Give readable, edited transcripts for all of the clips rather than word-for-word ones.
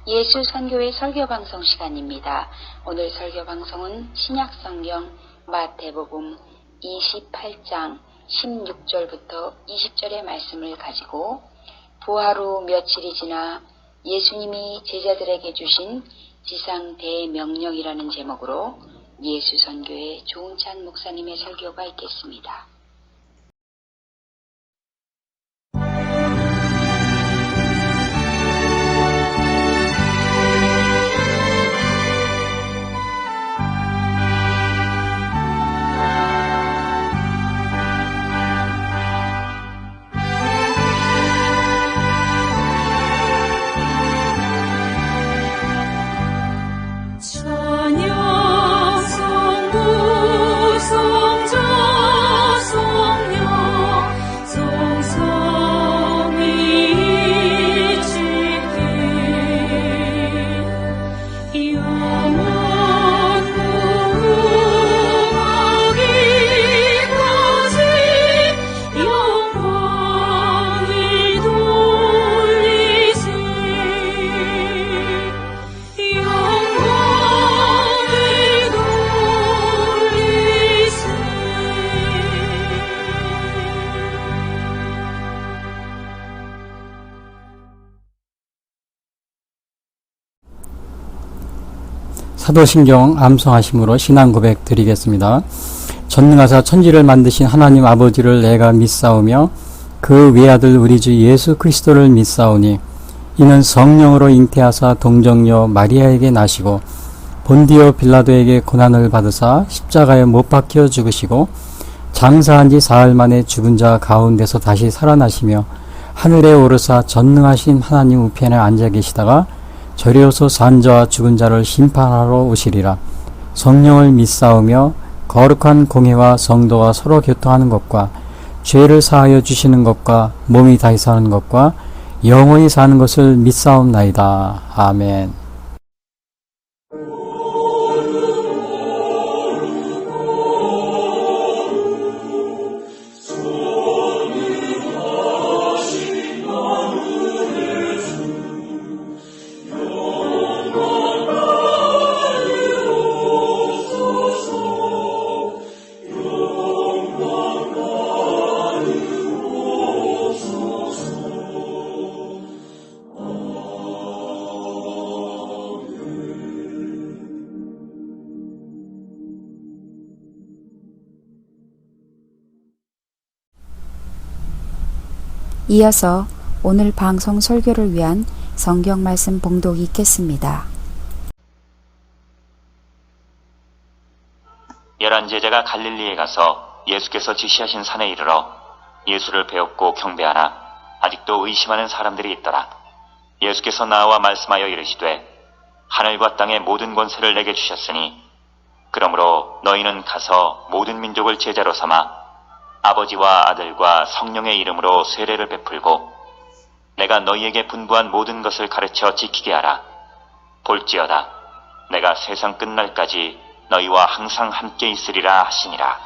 예수선교회 설교방송 시간입니다. 오늘 설교방송은 신약성경 마태복음 28장 16절부터 20절의 말씀을 가지고 부활 후 며칠이 지나 예수님이 제자들에게 주신 지상 대명령이라는 제목으로 예수선교회 조은찬 목사님의 설교가 있겠습니다. 사도신경 암송하심으로 신앙 고백 드리겠습니다. 전능하사 천지를 만드신 하나님 아버지를 내가 믿사오며 그 외아들 우리 주 예수 그리스도를 믿사오니 이는 성령으로 잉태하사 동정녀 마리아에게 나시고 본디오 빌라도에게 고난을 받으사 십자가에 못 박혀 죽으시고 장사한 지 사흘 만에 죽은 자 가운데서 다시 살아나시며 하늘에 오르사 전능하신 하나님 우편에 앉아 계시다가 저리로서 산 자와 죽은 자를 심판하러 오시리라. 성령을 믿사오며 거룩한 공회와 성도가 서로 교통하는 것과 죄를 사하여 주시는 것과 몸이 다시 사는 것과 영원히 사는 것을 믿사옵나이다. 아멘. 이어서 오늘 방송 설교를 위한 성경 말씀 봉독이 있겠습니다. 11 제자가 갈릴리에 가서 예수께서 지시하신 산에 이르러 예수를 배웠고 경배하나 아직도 의심하는 사람들이 있더라. 예수께서 나와 말씀하여 이르시되 하늘과 땅의 모든 권세를 내게 주셨으니 그러므로 너희는 가서 모든 민족을 제자로 삼아 아버지와 아들과 성령의 이름으로 세례를 베풀고 내가 너희에게 분부한 모든 것을 가르쳐 지키게 하라. 볼지어다 내가 세상 끝날까지 너희와 항상 함께 있으리라 하시니라.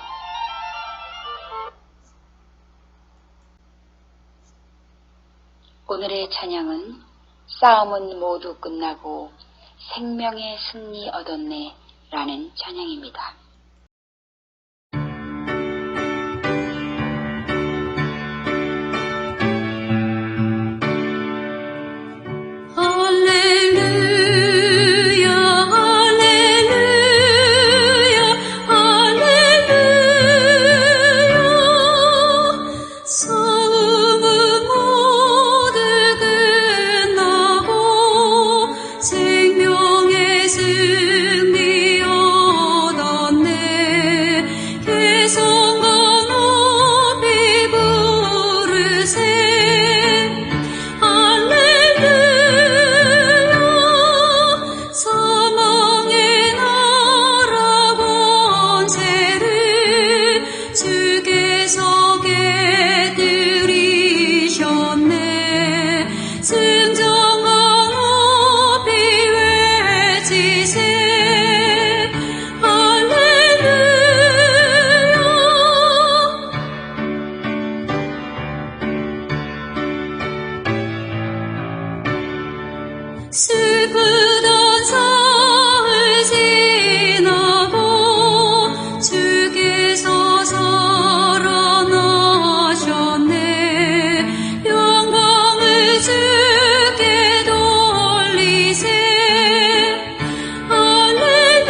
오늘의 찬양은 싸움은 모두 끝나고 생명의 승리 얻었네 라는 찬양입니다. 생명의 승리 얻었네. 슬프던 사흘 지나고 주께서 살아나셨네. 영광을 주께 돌리세. 할렐루야.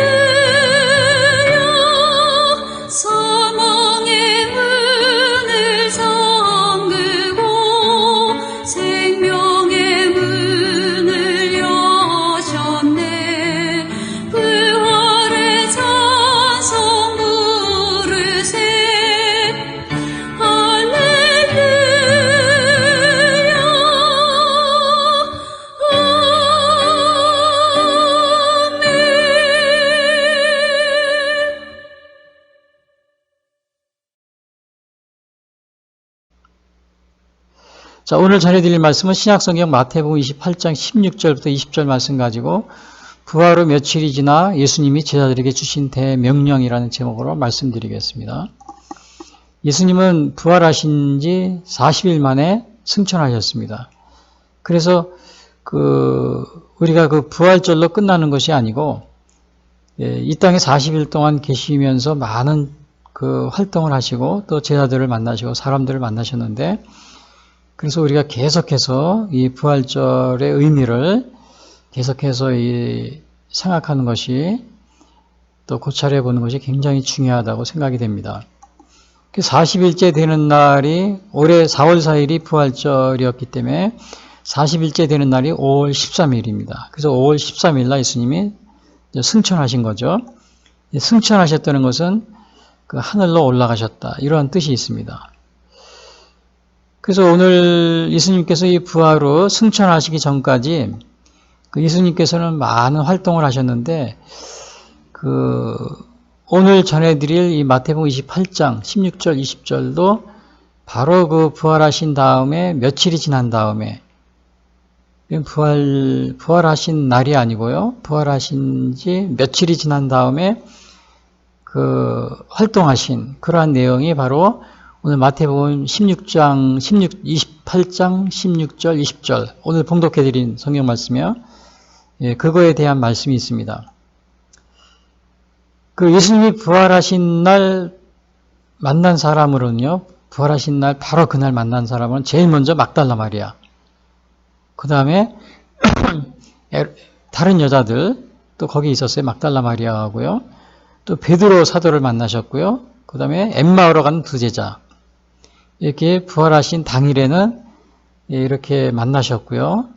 사망의 문을 잠그고 생명의 문을 여셨네. 부활의 찬송 부르세. 할렐루야. 아멘. 자, 오늘 전해드릴 말씀은 신약성경 마태복음 28장 16절부터 20절 말씀 가지고 부활 후 며칠이 지나 예수님이 제자들에게 주신 대명령이라는 제목으로 말씀드리겠습니다. 예수님은 부활하신 지 40일 만에 승천하셨습니다. 그래서 우리가 그 부활절로 끝나는 것이 아니고 이 땅에 40일 동안 계시면서 많은 그 활동을 하시고 또 제자들을 만나시고 사람들을 만나셨는데, 그래서 우리가 계속해서 이 부활절의 의미를 계속해서 생각하는 것이, 또 고찰해 보는 것이 굉장히 중요하다고 생각이 됩니다. 40일째 되는 날이 올해 4월 4일이 부활절이었기 때문에 40일째 되는 날이 5월 13일입니다. 그래서 5월 13일 날 예수님이 승천하신 거죠. 승천하셨다는 것은 그 하늘로 올라가셨다, 이러한 뜻이 있습니다. 그래서 오늘 예수님께서 이 부활 후 승천하시기 전까지 그 예수님께서는 많은 활동을 하셨는데, 오늘 전해드릴 이 마태복음 28장 16절 20절도 바로 그 부활하신 다음에 며칠이 지난 다음에, 부활하신 날이 아니고요, 부활하신 지 며칠이 지난 다음에 활동하신 그러한 내용이 바로 오늘 마태복음 28장 16절 20절 오늘 봉독해드린 성경 말씀이요, 그거에 대한 말씀이 있습니다. 예수님이 부활하신 날 만난 사람으로는요, 부활하신 날 바로 그날 만난 사람은 제일 먼저 막달라 마리아, 그 다음에 다른 여자들 또 거기 있었어요. 막달라 마리아하고요, 또 베드로 사도를 만나셨고요, 그 다음에 엠마오로 가는 두 제자, 이렇게 부활하신 당일에는 이렇게 만나셨고요.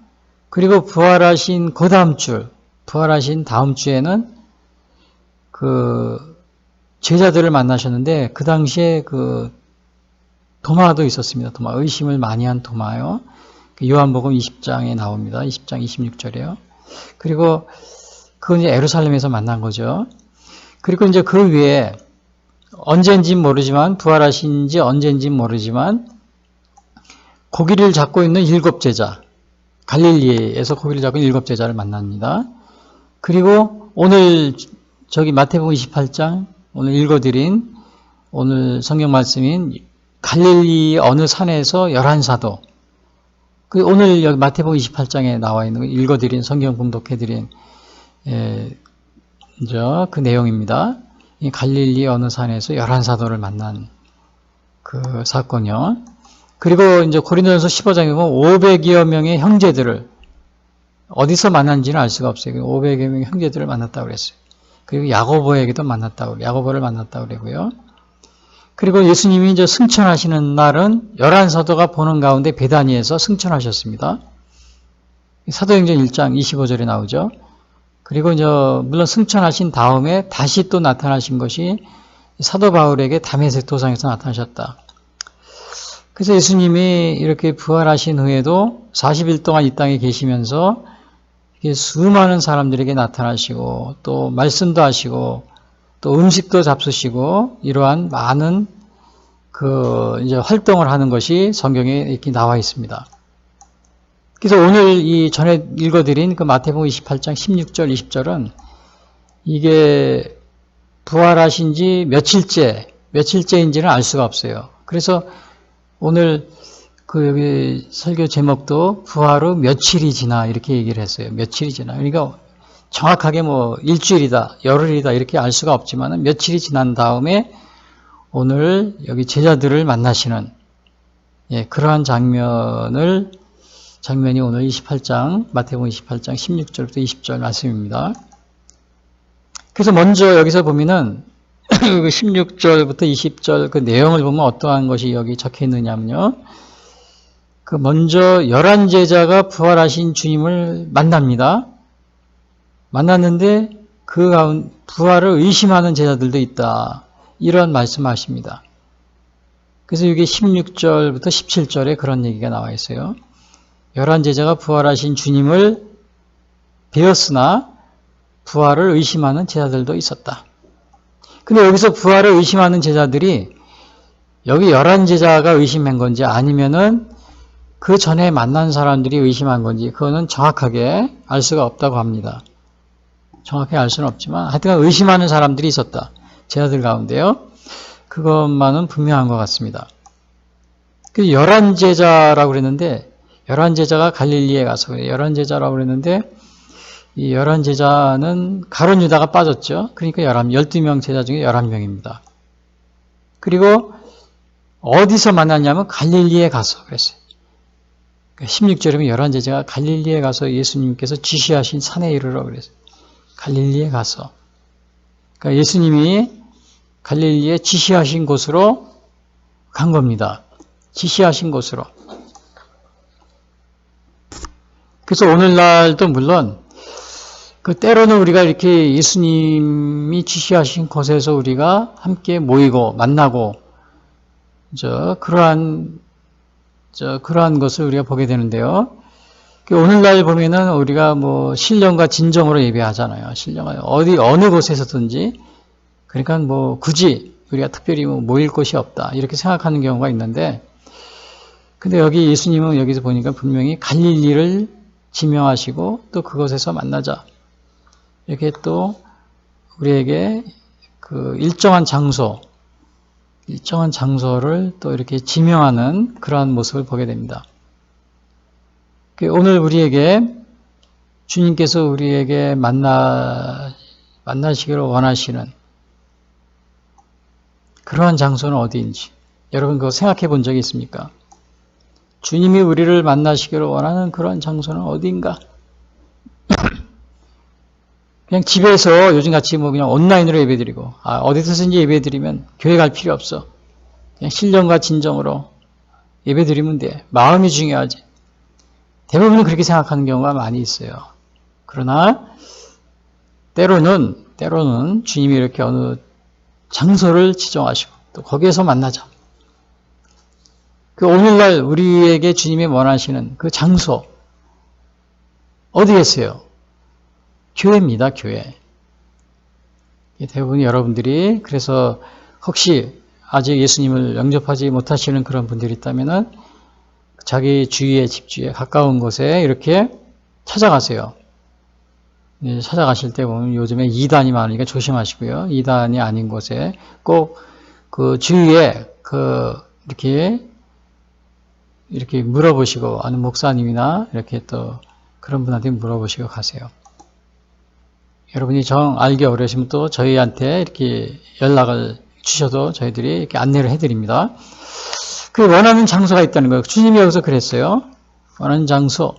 그리고 부활하신 부활하신 다음 주에는 제자들을 만나셨는데, 그 당시에 도마도 있었습니다. 의심을 많이 한 도마요. 요한복음 20장에 나옵니다. 20장 26절이에요. 그리고 그건 이제 예루살렘에서 만난 거죠. 그리고 이제 그 위에 언제인지는 모르지만, 부활하신지 언제인지는 모르지만, 고기를 잡고 있는 7 제자, 갈릴리에서 고기를 잡고 있는 7 제자를 만납니다. 그리고 오늘 마태복음 28장 오늘 읽어드린 오늘 성경 말씀인 갈릴리 어느 산에서 11사도, 오늘 여기 마태복음 28장에 나와 있는 읽어드린 성경 봉독해드린 그 내용입니다. 이 갈릴리 어느 산에서 11사도를 만난 그 사건이요. 그리고 이제 고린도전서 15장에 보면 500여 명의 형제들을 어디서 만난지는 알 수가 없어요. 500여 명의 형제들을 만났다고 그랬어요. 그리고 야고보를 만났다고 그러고요. 그리고 예수님이 이제 승천하시는 날은 11사도가 보는 가운데 베다니에서 승천하셨습니다. 사도행전 1장 25절에 나오죠. 그리고 이제 물론 승천하신 다음에 다시 또 나타나신 것이 사도 바울에게 다메섹 도상에서 나타나셨다. 그래서 예수님이 이렇게 부활하신 후에도 40일 동안 이 땅에 계시면서 수많은 사람들에게 나타나시고 또 말씀도 하시고 또 음식도 잡수시고 이러한 많은 이제 활동을 하는 것이 성경에 이렇게 나와 있습니다. 그래서 오늘 이 전에 읽어드린 마태복음 28장 16절 20절은 이게 부활하신 지 며칠째인지는 알 수가 없어요. 그래서 오늘 그 여기 설교 제목도 부활 후 며칠이 지나 이렇게 얘기를 했어요. 며칠이 지나. 그러니까 정확하게 뭐 일주일이다, 열흘이다 이렇게 알 수가 없지만 며칠이 지난 다음에 오늘 여기 제자들을 만나시는 그러한 장면이 오늘 28장, 마태복음 28장 16절부터 20절 말씀입니다. 그래서 먼저 여기서 보면은 16절부터 20절 그 내용을 보면 어떠한 것이 여기 적혀 있느냐면요. 그 먼저 11제자가 부활하신 주님을 만납니다. 만났는데 그 가운데 부활을 의심하는 제자들도 있다. 이런 말씀하십니다. 그래서 이게 16절부터 17절에 그런 얘기가 나와 있어요. 11제자가 부활하신 주님을 배웠으나 부활을 의심하는 제자들도 있었다. 근데 여기서 부활을 의심하는 제자들이 여기 11제자가 의심한 건지 아니면은 그 전에 만난 사람들이 의심한 건지 그거는 정확하게 알 수가 없다고 합니다. 정확히 알 수는 없지만 하여튼 의심하는 사람들이 있었다. 제자들 가운데요. 그것만은 분명한 것 같습니다. 그 11제자라고 그랬는데 11제자가 갈릴리에 가서 11제자라고 그랬는데 이 11제자는 가룟 유다가 빠졌죠. 그러니까 12명 제자 중에 11명입니다. 그리고 어디서 만났냐면 갈릴리에 가서 그랬어요. 16절이면 11제자가 갈릴리에 가서 예수님께서 지시하신 산에 이르러 그랬어요. 갈릴리에 가서. 그러니까 예수님이 갈릴리에 지시하신 곳으로 간 겁니다. 지시하신 곳으로. 그래서 오늘날도 물론 그 때로는 우리가 이렇게 예수님이 지시하신 곳에서 우리가 함께 모이고 만나고 그러한 것을 우리가 보게 되는데요. 오늘날 보면은 우리가 뭐 신령과 진정으로 예배하잖아요. 신령은 어느 곳에서든지 그러니까 뭐 굳이 우리가 특별히 뭐 모일 곳이 없다 이렇게 생각하는 경우가 있는데, 근데 여기 예수님은 여기서 보니까 분명히 갈릴리를 지명하시고 또 그곳에서 만나자 이렇게 또 우리에게 그 일정한 장소를 또 이렇게 지명하는 그러한 모습을 보게 됩니다. 오늘 우리에게 주님께서 우리에게 만나시기를 원하시는 그러한 장소는 어디인지 여러분 그거 생각해 본 적이 있습니까? 주님이 우리를 만나시기를 원하는 그런 장소는 어디인가? 그냥 집에서 요즘같이 뭐 그냥 온라인으로 예배드리고 어디서든지 예배드리면 교회 갈 필요 없어. 그냥 신령과 진정으로 예배드리면 돼. 마음이 중요하지. 대부분은 그렇게 생각하는 경우가 많이 있어요. 그러나 때로는 주님이 이렇게 어느 장소를 지정하시고 또 거기에서 만나자. 그 오늘날 우리에게 주님이 원하시는 그 장소 어디겠어요? 교회입니다. 교회. 대부분 여러분들이 그래서 혹시 아직 예수님을 영접하지 못하시는 그런 분들이 있다면은 자기 주위에 집주위에 가까운 곳에 이렇게 찾아가세요. 찾아가실 때 보면 요즘에 이단이 많으니까 조심하시고요. 이단이 아닌 곳에 꼭 그 주위에 이렇게 물어보시고 아는 목사님이나 이렇게 또 그런 분한테 물어보시고 가세요. 여러분이 정 알기 어려우시면 또 저희한테 이렇게 연락을 주셔도 저희들이 이렇게 안내를 해드립니다. 그 원하는 장소가 있다는 거예요. 주님이 여기서 그랬어요. 원하는 장소.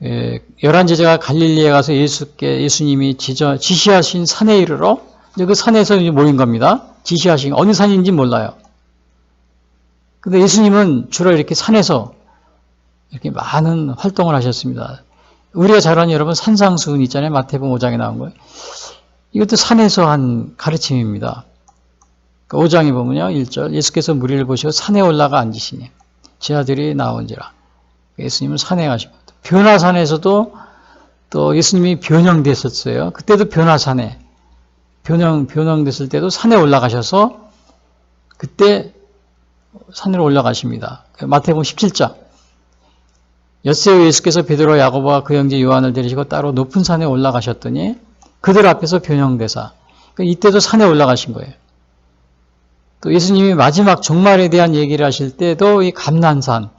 11제자가 갈릴리에 가서 예수님이 지시하신 산에 이르러 이제 그 산에서 이제 모인 겁니다. 지시하신 어느 산인지 몰라요. 근데 예수님은 주로 이렇게 산에서 이렇게 많은 활동을 하셨습니다. 우리가 잘 아는 여러분 산상수훈 있잖아요. 마태복음 5장에 나온 거예요. 이것도 산에서 한 가르침입니다. 5장에 보면요. 1절 예수께서 무리를 보시고 산에 올라가 앉으시니 제자들이 나온지라. 예수님은 산에 가시고 변화산에서도 또 예수님이 변형됐었어요. 그때도 변화산에 변형됐을 때도 산에 올라가셔서 그때 산으로 올라가십니다. 마태복음 17장 엿새 후 예수께서 베드로 야고보와 그 형제 요한을 데리시고 따로 높은 산에 올라가셨더니 그들 앞에서 변형되사 이때도 산에 올라가신 거예요. 또 예수님이 마지막 종말에 대한 얘기를 하실 때도 이 감난산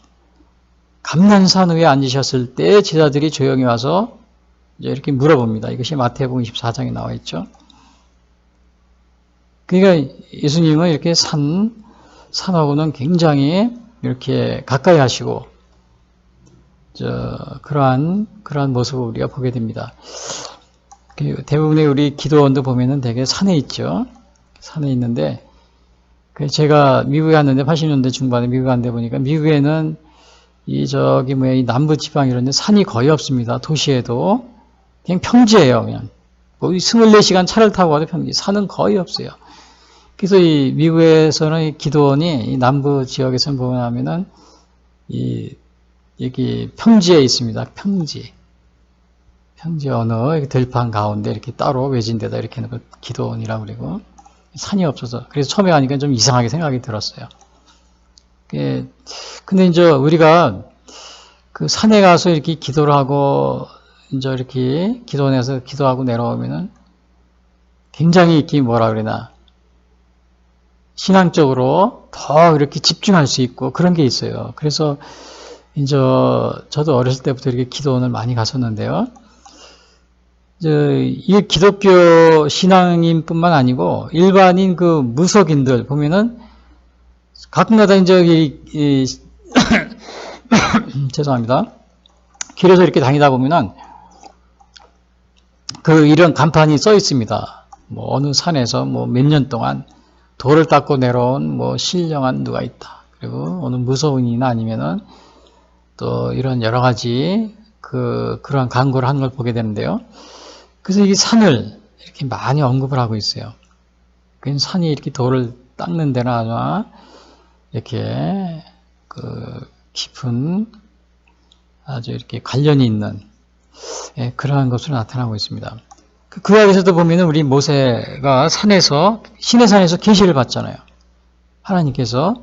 위에 앉으셨을 때 제자들이 조용히 와서 이제 이렇게 물어봅니다. 이것이 마태복음 24장에 나와 있죠. 그러니까 예수님은 이렇게 산하고는 굉장히 이렇게 가까이 하시고, 그러한 모습을 우리가 보게 됩니다. 대부분의 우리 기도원도 보면은 되게 산에 있죠. 산에 있는데, 제가 미국에 갔는데, 80년대 중반에 미국에 갔는데 보니까, 미국에는 이 남부 지방 이런 데 산이 거의 없습니다. 도시에도. 그냥 평지예요, 그냥. 뭐 24시간 차를 타고 가도 평지. 산은 거의 없어요. 그래서 이 미국에서는 이 기도원이 이 남부 지역에서 보면은 여기 평지에 있습니다. 평지 어느 들판 가운데 이렇게 따로 외진 데다 이렇게 놓고 기도원이라고 그러고, 산이 없어서 그래서 처음에 가니까 좀 이상하게 생각이 들었어요. 근데 이제 우리가 그 산에 가서 이렇게 기도를 하고 이제 이렇게 기도원에서 기도하고 내려오면은 굉장히 이렇게 뭐라 그러나 신앙적으로 더 이렇게 집중할 수 있고 그런 게 있어요. 그래서 이제 저도 어렸을 때부터 이렇게 기도원을 많이 갔었는데요. 이 기독교 신앙인뿐만 아니고 일반인 그 무속인들 보면은 가끔가다 이제 죄송합니다. 길에서 이렇게 다니다 보면은 이런 간판이 써 있습니다. 뭐 어느 산에서 뭐 몇 년 동안 돌을 닦고 내려온 뭐 신령한 누가 있다. 그리고 어느 무속인이나 아니면은 또 이런 여러 가지 그러한 광고를 하는 걸 보게 되는데요. 그래서 이 산을 이렇게 많이 언급을 하고 있어요. 그 산이 이렇게 돌을 닦는 데나 이렇게 깊은 아주 이렇게 관련이 있는 그러한 것으로 나타나고 있습니다. 그 안에서도 보면은 우리 모세가 신의 산에서 계시를 받잖아요. 하나님께서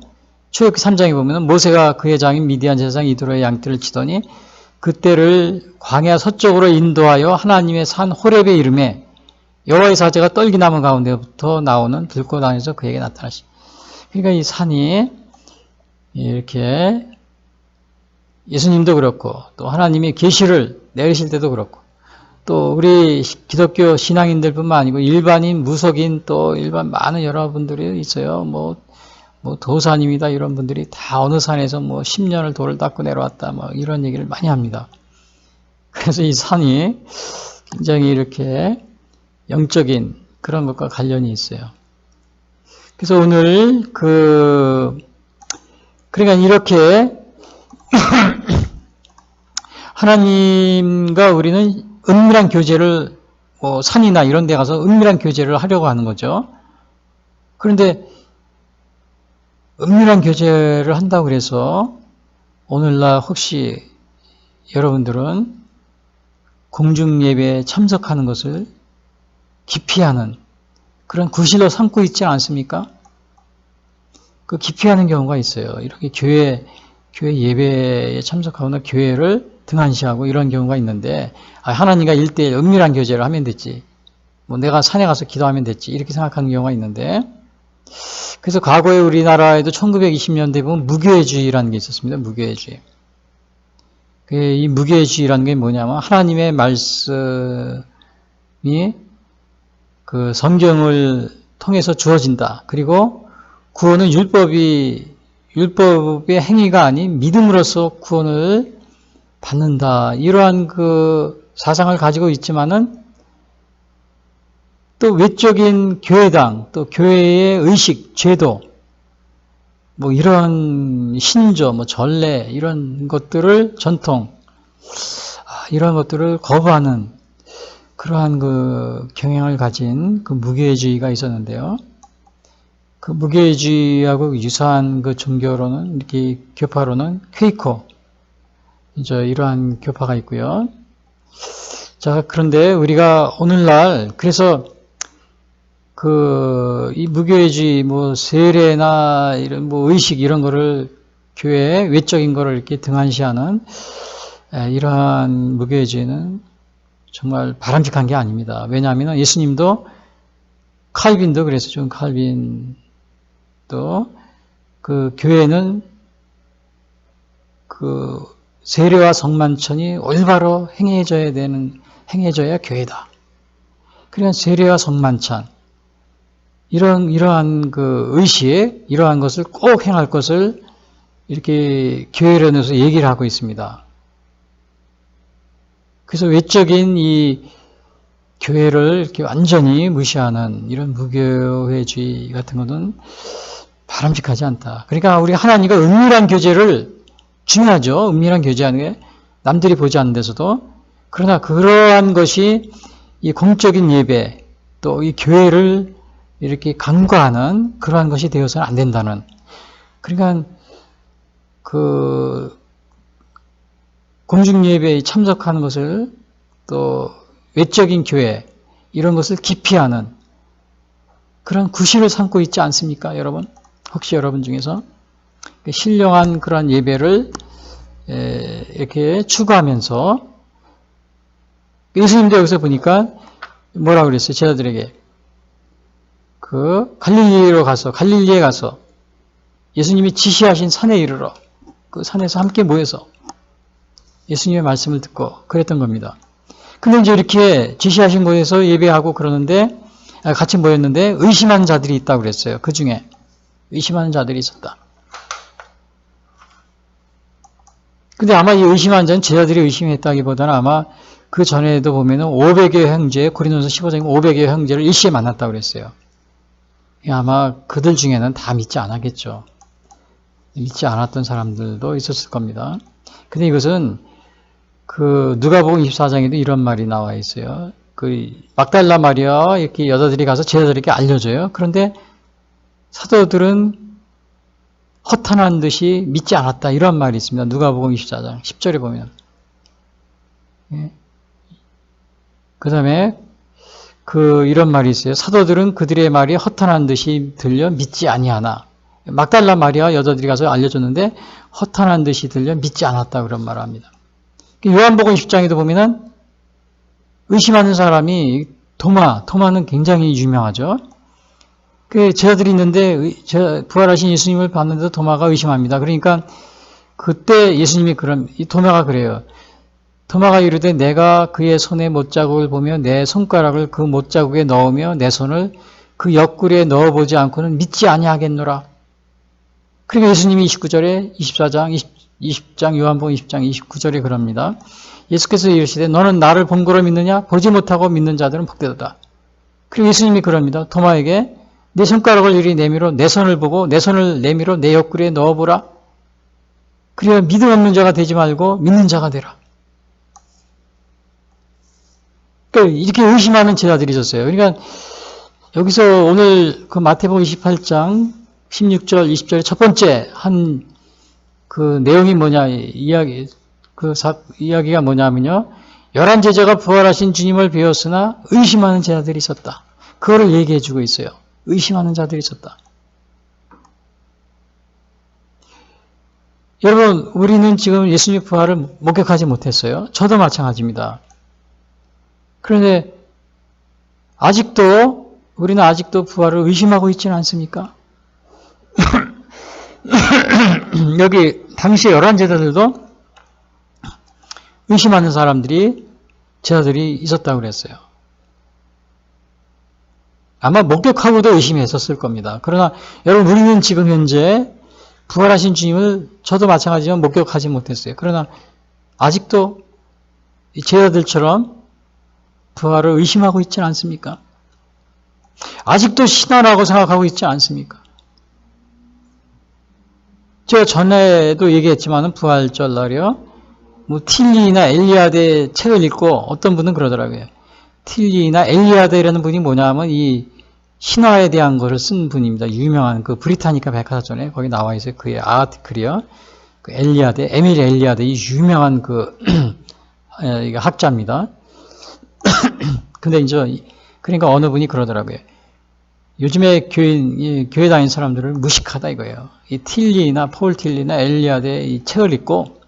출애굽기 3장에 보면은 모세가 그의 장인 미디안 제사장 이드로의 양떼를 치더니 그때를 광야 서쪽으로 인도하여 하나님의 산 호렙에 이르매 여호와의 사자가 떨기나무 가운데부터 나오는 들꽃 안에서 그에게 나타나시. 그러니까 이 산이 이렇게 예수님도 그렇고 또 하나님이 계시를 내리실 때도 그렇고 또 우리 기독교 신앙인들뿐만 아니고 일반인, 무속인 또 일반 많은 여러분들이 있어요. 뭐 도사님이다 이런 분들이 다 어느 산에서 뭐 10년을 돌을 닦고 내려왔다 뭐 이런 얘기를 많이 합니다. 그래서 이 산이 굉장히 이렇게 영적인 그런 것과 관련이 있어요. 그래서 오늘 그러니까 이렇게 하나님과 우리는 은밀한 교제를 산이나 이런 데 가서 은밀한 교제를 하려고 하는 거죠. 그런데 은밀한 교제를 한다고 해서 오늘날 혹시 여러분들은 공중예배에 참석하는 것을 기피하는 그런 구실로 삼고 있지 않습니까? 그 기피하는 경우가 있어요. 이렇게 교회 예배에 참석하거나 교회를 등한시하고 이런 경우가 있는데 하나님과 1대1 은밀한 교제를 하면 됐지. 뭐 내가 산에 가서 기도하면 됐지. 이렇게 생각하는 경우가 있는데 그래서 과거에 우리나라에도 1920년대에 보면 무교회주의라는 게 있었습니다. 무교회주의. 이 무교회주의라는 게 뭐냐면 하나님의 말씀이 그 성경을 통해서 주어진다. 그리고 구원은 율법의 행위가 아닌 믿음으로써 구원을 받는다. 이러한 그 사상을 가지고 있지만은 또 외적인 교회당, 또 교회의 의식, 제도, 뭐 이런 신조, 뭐 전례, 이런 것들을 전통, 이런 것들을 거부하는 그러한 그 경향을 가진 그 무교회주의가 있었는데요. 그 무교회주의하고 유사한 그 종교로는 이렇게 교파로는 퀘이커, 이제 이러한 교파가 있고요. 자, 그런데 우리가 오늘날 그래서 이 무교회주의, 뭐 세례나 이런 뭐 의식 이런 거를 교회 외적인 거를 이렇게 등한시하는 이러한 무교회주의는 정말 바람직한 게 아닙니다. 왜냐하면 예수님도 칼빈도 그래서 좀 칼빈 또 그 교회는 그 세례와 성만찬이 올바로 행해져야 교회다. 그러니까 세례와 성만찬 이러한 그 의식, 이러한 것을 꼭 행할 것을 이렇게 교회론에서 얘기를 하고 있습니다. 그래서 외적인 이 교회를 이렇게 완전히 무시하는 이런 무교회주의 같은 것은 바람직하지 않다. 그러니까 우리 하나님과 은밀한 교제를 중요하죠. 은밀한 교제하는 게 남들이 보지 않는 데서도. 그러나 그러한 것이 이 공적인 예배 또 이 교회를 이렇게 간과하는 그러한 것이 되어서는 안 된다는. 그러니까 그 공중 예배에 참석하는 것을 또 외적인 교회 이런 것을 기피하는 그런 구실을 삼고 있지 않습니까, 여러분? 혹시 여러분 중에서 신령한 그런 예배를 이렇게 추구하면서 예수님도 여기서 보니까 뭐라 그랬어요? 제자들에게 그 갈릴리에 가서 예수님이 지시하신 산에 이르러 그 산에서 함께 모여서 예수님의 말씀을 듣고 그랬던 겁니다. 근데 이제 이렇게 지시하신 곳에서 예배하고 그러는데 같이 모였는데 의심하는 자들이 있다고 그랬어요. 그 중에 의심하는 자들이 있었다. 근데 아마 이 의심하는 자는 제자들이 의심했다기보다는 아마 그 전에도 보면은 500여 형제, 고린도서 15장에 500여 형제를 일시에 만났다고 그랬어요. 아마 그들 중에는 다 믿지 않았겠죠. 믿지 않았던 사람들도 있었을 겁니다. 근데 이것은 그 누가복음 24장에도 이런 말이 나와 있어요. 그 막달라 마리아 이렇게 여자들이 가서 제자들에게 알려줘요. 그런데 사도들은 허탄한 듯이 믿지 않았다. 이런 말이 있습니다. 누가복음 24장 10절에 보면. 예. 그 다음에 이런 말이 있어요. 사도들은 그들의 말이 허탄한 듯이 들려 믿지 아니하나. 막달라 마리아 여자들이 가서 알려줬는데 허탄한 듯이 들려 믿지 않았다. 그런 말을 합니다. 요한복음 10장에도 보면은 의심하는 사람이 도마는 굉장히 유명하죠. 그 제자들이 있는데 부활하신 예수님을 봤는데도 도마가 의심합니다. 그러니까 그때 예수님이 도마가 그래요. 도마가 이르되 내가 그의 손에 못자국을 보며 내 손가락을 그 못자국에 넣으며 내 손을 그 옆구리에 넣어보지 않고는 믿지 아니하겠노라. 그러니까 예수님이 20장 요한복음 20장 29절에 그럽니다. 예수께서 이르시되 너는 나를 본 거로 믿느냐? 보지 못하고 믿는 자들은 복되도다. 그리고 예수님이 그럽니다. 도마에게 내 손가락을 이리 내밀어 내 손을 보고 내 손을 내밀어 내 옆구리에 넣어보라. 그래야 믿음 없는 자가 되지 말고 믿는 자가 되라. 그러니까 이렇게 의심하는 제자들이 있었어요. 그러니까 여기서 오늘 그 마태복음 28장 16절 20절의 첫 번째 한 그 내용이 뭐냐 이야기가 뭐냐면요. 11 제자가 부활하신 주님을 배웠으나 의심하는 제자들이 있었다. 그거를 얘기해 주고 있어요. 의심하는 자들이 있었다. 여러분, 우리는 지금 예수님 부활을 목격하지 못했어요. 저도 마찬가지입니다. 그런데 우리는 아직도 부활을 의심하고 있지는 않습니까? 여기 당시 11 제자들도 의심하는 제자들이 있었다고 그랬어요. 아마 목격하고도 의심했었을 겁니다. 그러나 여러분 우리는 지금 현재 부활하신 주님을 저도 마찬가지지만 목격하지 못했어요. 그러나 아직도 제자들처럼 부활을 의심하고 있지는 않습니까? 아직도 신화라고 생각하고 있지 않습니까? 제가 전에도 얘기했지만 부활절 날이요. 틸리나 엘리아드의 책을 읽고 어떤 분은 그러더라고요. 틸리나 엘리아드라는 분이 뭐냐면 이 신화에 대한 것을 쓴 분입니다. 유명한 그 브리타니카 백화사전에 거기 나와 있어요. 그의 아티클이요. 그 에밀 엘리아드 이 유명한 학자입니다. 근데 이제 그러니까 어느 분이 그러더라고요. 요즘에 교회 다니는 사람들을 무식하다 이거예요. 이 폴 틸리나 엘리아드의 이 책을 읽고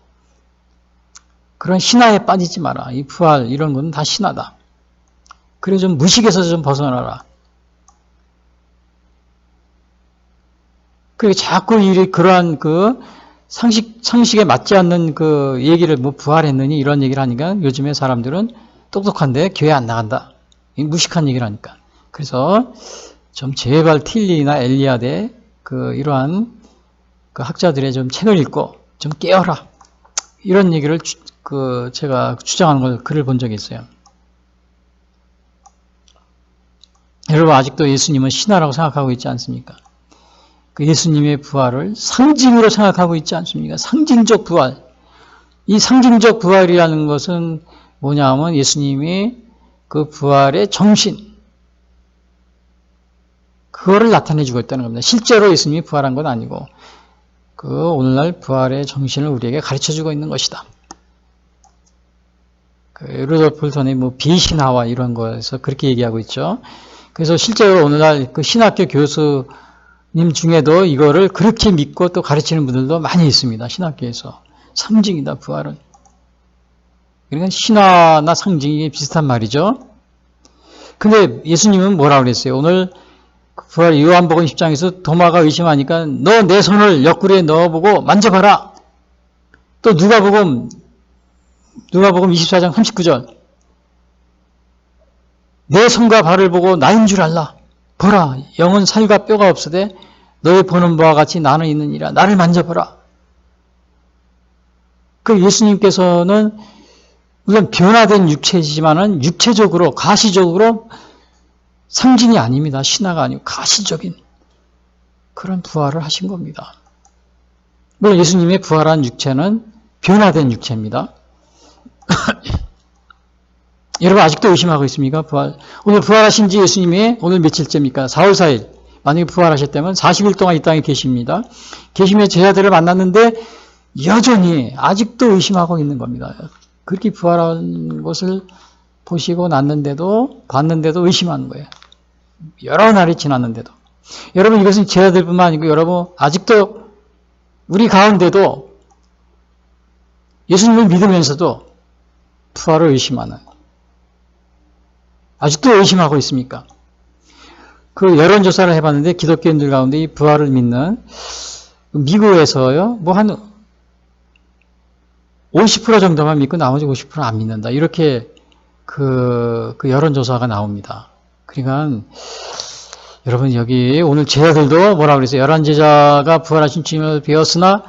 그런 신화에 빠지지 마라. 이 부활 이런 건 다 신화다. 그래 좀 무식에서 좀 벗어나라. 그리고 자꾸 그러한 그 상식에 맞지 않는 그 얘기를 뭐 부활했느니 이런 얘기를 하니까 요즘에 사람들은 똑똑한데 교회 안 나간다. 무식한 얘기를 하니까. 그래서 좀 제발 틸리나 엘리아데 그 이러한 그 학자들의 좀 책을 읽고 좀 깨어라. 이런 얘기를 제가 주장하는 걸 글을 본 적이 있어요. 여러분 아직도 예수님은 신화라고 생각하고 있지 않습니까? 그 예수님의 부활을 상징으로 생각하고 있지 않습니까? 상징적 부활. 이 상징적 부활이라는 것은 뭐냐 하면 예수님이 그 부활의 정신, 그거를 나타내주고 있다는 겁니다. 실제로 예수님이 부활한 건 아니고 그 오늘날 부활의 정신을 우리에게 가르쳐주고 있는 것이다. 그 루돌프 풀턴의 뭐 비신화와 이런 거에서 그렇게 얘기하고 있죠. 그래서 실제로 오늘날 그 신학교 교수님 중에도 이거를 그렇게 믿고 또 가르치는 분들도 많이 있습니다. 신학교에서. 상징이다, 부활은. 그러니까 신화나 상징이 비슷한 말이죠. 근데 예수님은 뭐라고 그랬어요? 오늘 부활 요한복음 10장에서 도마가 의심하니까 너 내 손을 옆구리에 넣어보고 만져봐라. 또 누가복음 24장 39절 내 손과 발을 보고 나인 줄 알라. 보라 영은 살과 뼈가 없으되 너의 보는 바와 같이 나는 있느니라. 나를 만져보라. 그 예수님께서는 물론 변화된 육체이지만은 육체적으로 가시적으로 상징이 아닙니다. 신화가 아니고 가시적인 그런 부활을 하신 겁니다. 물론 예수님의 부활한 육체는 변화된 육체입니다. 여러분 아직도 의심하고 있습니까? 오늘 부활하신 지 예수님이 오늘 며칠째입니까? 4월 4일. 만약에 부활하셨다면 40일 동안 이 땅에 계십니다. 계시며 제자들을 만났는데 여전히 아직도 의심하고 있는 겁니다. 그렇게 부활한 것을 보시고 봤는데도 의심하는 거예요. 여러 날이 지났는데도. 여러분 이것은 제자들뿐만 아니고 여러분 아직도 우리 가운데도 예수님을 믿으면서도 부활을 의심하는 아직도 의심하고 있습니까? 그 여론조사를 해봤는데 기독교인들 가운데 이 부활을 믿는 미국에서요 뭐 한 50% 정도만 믿고 나머지 50% 안 믿는다. 이렇게 그 여론조사가 나옵니다. 그러니까 여러분 여기 오늘 제자들도 뭐라고 그랬어요? 11제자가 부활하신 주님을 배웠으나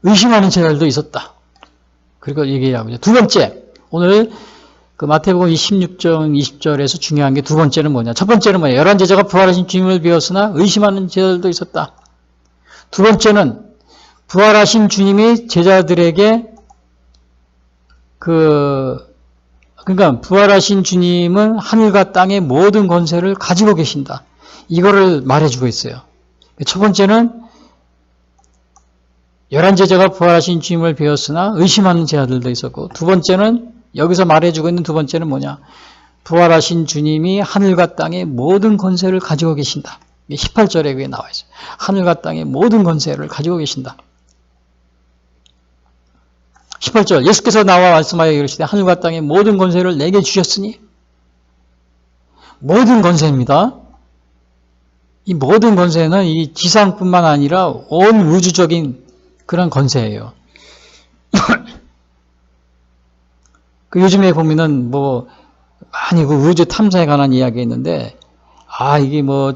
의심하는 제자들도 있었다. 그리고 얘기하고 있죠. 두 번째, 오늘 그 마태복음 26장 20절에서 중요한 게 두 번째는 뭐냐? 첫 번째는 뭐냐? 11제자가 부활하신 주님을 배웠으나 의심하는 제자들도 있었다. 두 번째는 부활하신 주님이 제자들에게 그러니까 부활하신 주님은 하늘과 땅의 모든 권세를 가지고 계신다. 이거를 말해주고 있어요. 첫 번째는 11제자가 부활하신 주님을 배웠으나 의심하는 제자들도 있었고 두 번째는 여기서 말해주고 있는 두 번째는 뭐냐? 부활하신 주님이 하늘과 땅의 모든 권세를 가지고 계신다. 18절에 그게 나와 있어요. 하늘과 땅의 모든 권세를 가지고 계신다. 18절 예수께서 나와 말씀하여 이르시되 하늘과 땅의 모든 권세를 내게 주셨으니 모든 권세입니다. 이 모든 권세는 이 지상뿐만 아니라 온 우주적인 그런 권세예요. 그 요즘에 보면은 뭐 많이 그 우주 탐사에 관한 이야기가 있는데 이게 뭐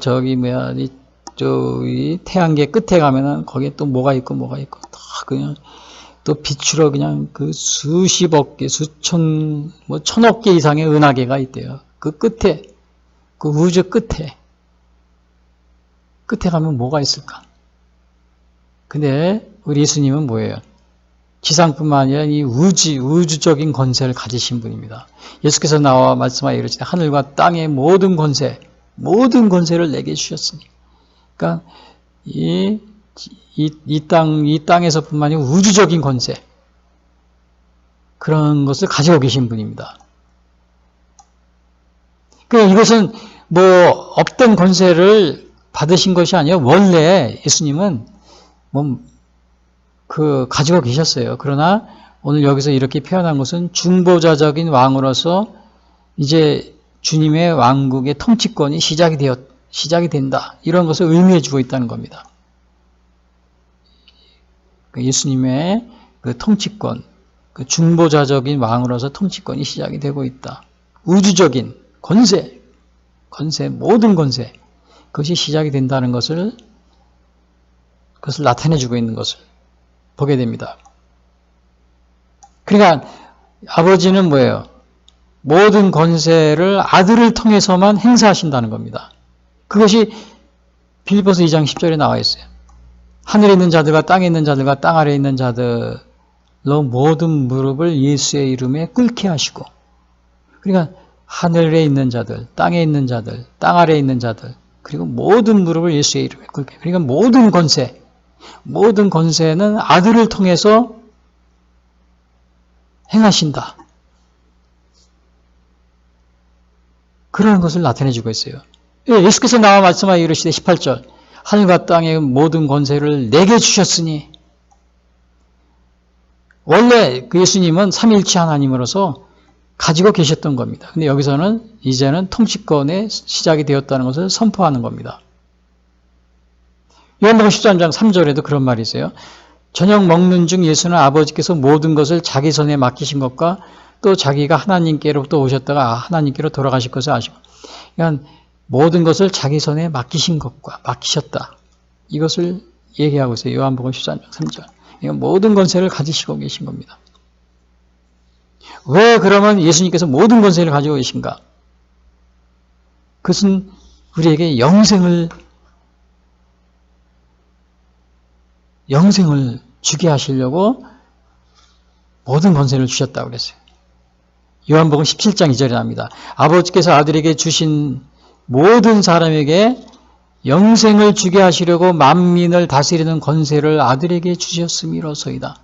이 태양계 끝에 가면은 거기에 또 뭐가 있고 다 그냥 또 빛으로 그냥 그 수십억 개, 수천, 뭐 천억 개 이상의 은하계가 있대요. 그 끝에, 그 우주 끝에 가면 뭐가 있을까? 근데 우리 예수님은 뭐예요? 지상뿐만 아니라 이 우주적인 권세를 가지신 분입니다. 예수께서 나와 말씀하여 이르시되 하늘과 땅의 모든 권세를 내게 주셨으니. 그러니까 이 땅에서뿐만 아니라 우주적인 권세, 그런 것을 가지고 계신 분입니다. 그러니까 이것은 뭐 없던 권세를 받으신 것이 아니라 원래 예수님은 가지고 계셨어요. 그러나 오늘 여기서 이렇게 표현한 것은 중보자적인 왕으로서 이제 주님의 왕국의 통치권이 시작이 시작이 된다. 이런 것을 의미해 주고 있다는 겁니다. 예수님의 그 통치권, 그 중보자적인 왕으로서 통치권이 시작이 되고 있다. 우주적인 권세, 모든 권세, 그것이 시작이 된다는 것을, 그것을 나타내주고 있는 것을 보게 됩니다. 그러니까 아버지는 뭐예요? 모든 권세를 아들을 통해서만 행사하신다는 겁니다. 그것이 빌립보서 2장 10절에 나와 있어요. 하늘에 있는 자들과 땅에 있는 자들과 땅 아래에 있는 자들로 모든 무릎을 예수의 이름에 꿇게 하시고, 그러니까 하늘에 있는 자들, 땅에 있는 자들, 땅 아래에 있는 자들, 그리고 모든 무릎을 예수의 이름에 꿇게. 그러니까 모든 권세는 아들을 통해서 행하신다. 그런 것을 나타내주고 있어요. 예수께서 나와 말씀하여 이르시되 18절 하늘과 땅의 모든 권세를 내게 주셨으니, 원래 그 예수님은 삼위일체 하나님으로서 가지고 계셨던 겁니다. 근데 여기서는 이제는 통치권의 시작이 되었다는 것을 선포하는 겁니다. 요한복음 13장 3절에도 그런 말이 있어요. 저녁 먹는 중 예수는 아버지께서 모든 것을 자기 손에 맡기신 것과 또 자기가 하나님께로부터 오셨다가 하나님께로 돌아가실 것을 아시고, 그러니까 모든 것을 자기 손에 맡기신 것과 맡기셨다. 이것을 얘기하고 있어요. 요한복음 13장 3절. 그러니까 모든 권세를 가지시고 계신 겁니다. 왜 그러면 예수님께서 모든 권세를 가지고 계신가? 그것은 우리에게 영생을 주게 하시려고 모든 권세를 주셨다고 그랬어요. 요한복음 17장 2절에 나옵니다. 아버지께서 아들에게 주신 모든 사람에게 영생을 주게 하시려고 만민을 다스리는 권세를 아들에게 주셨음이로소이다.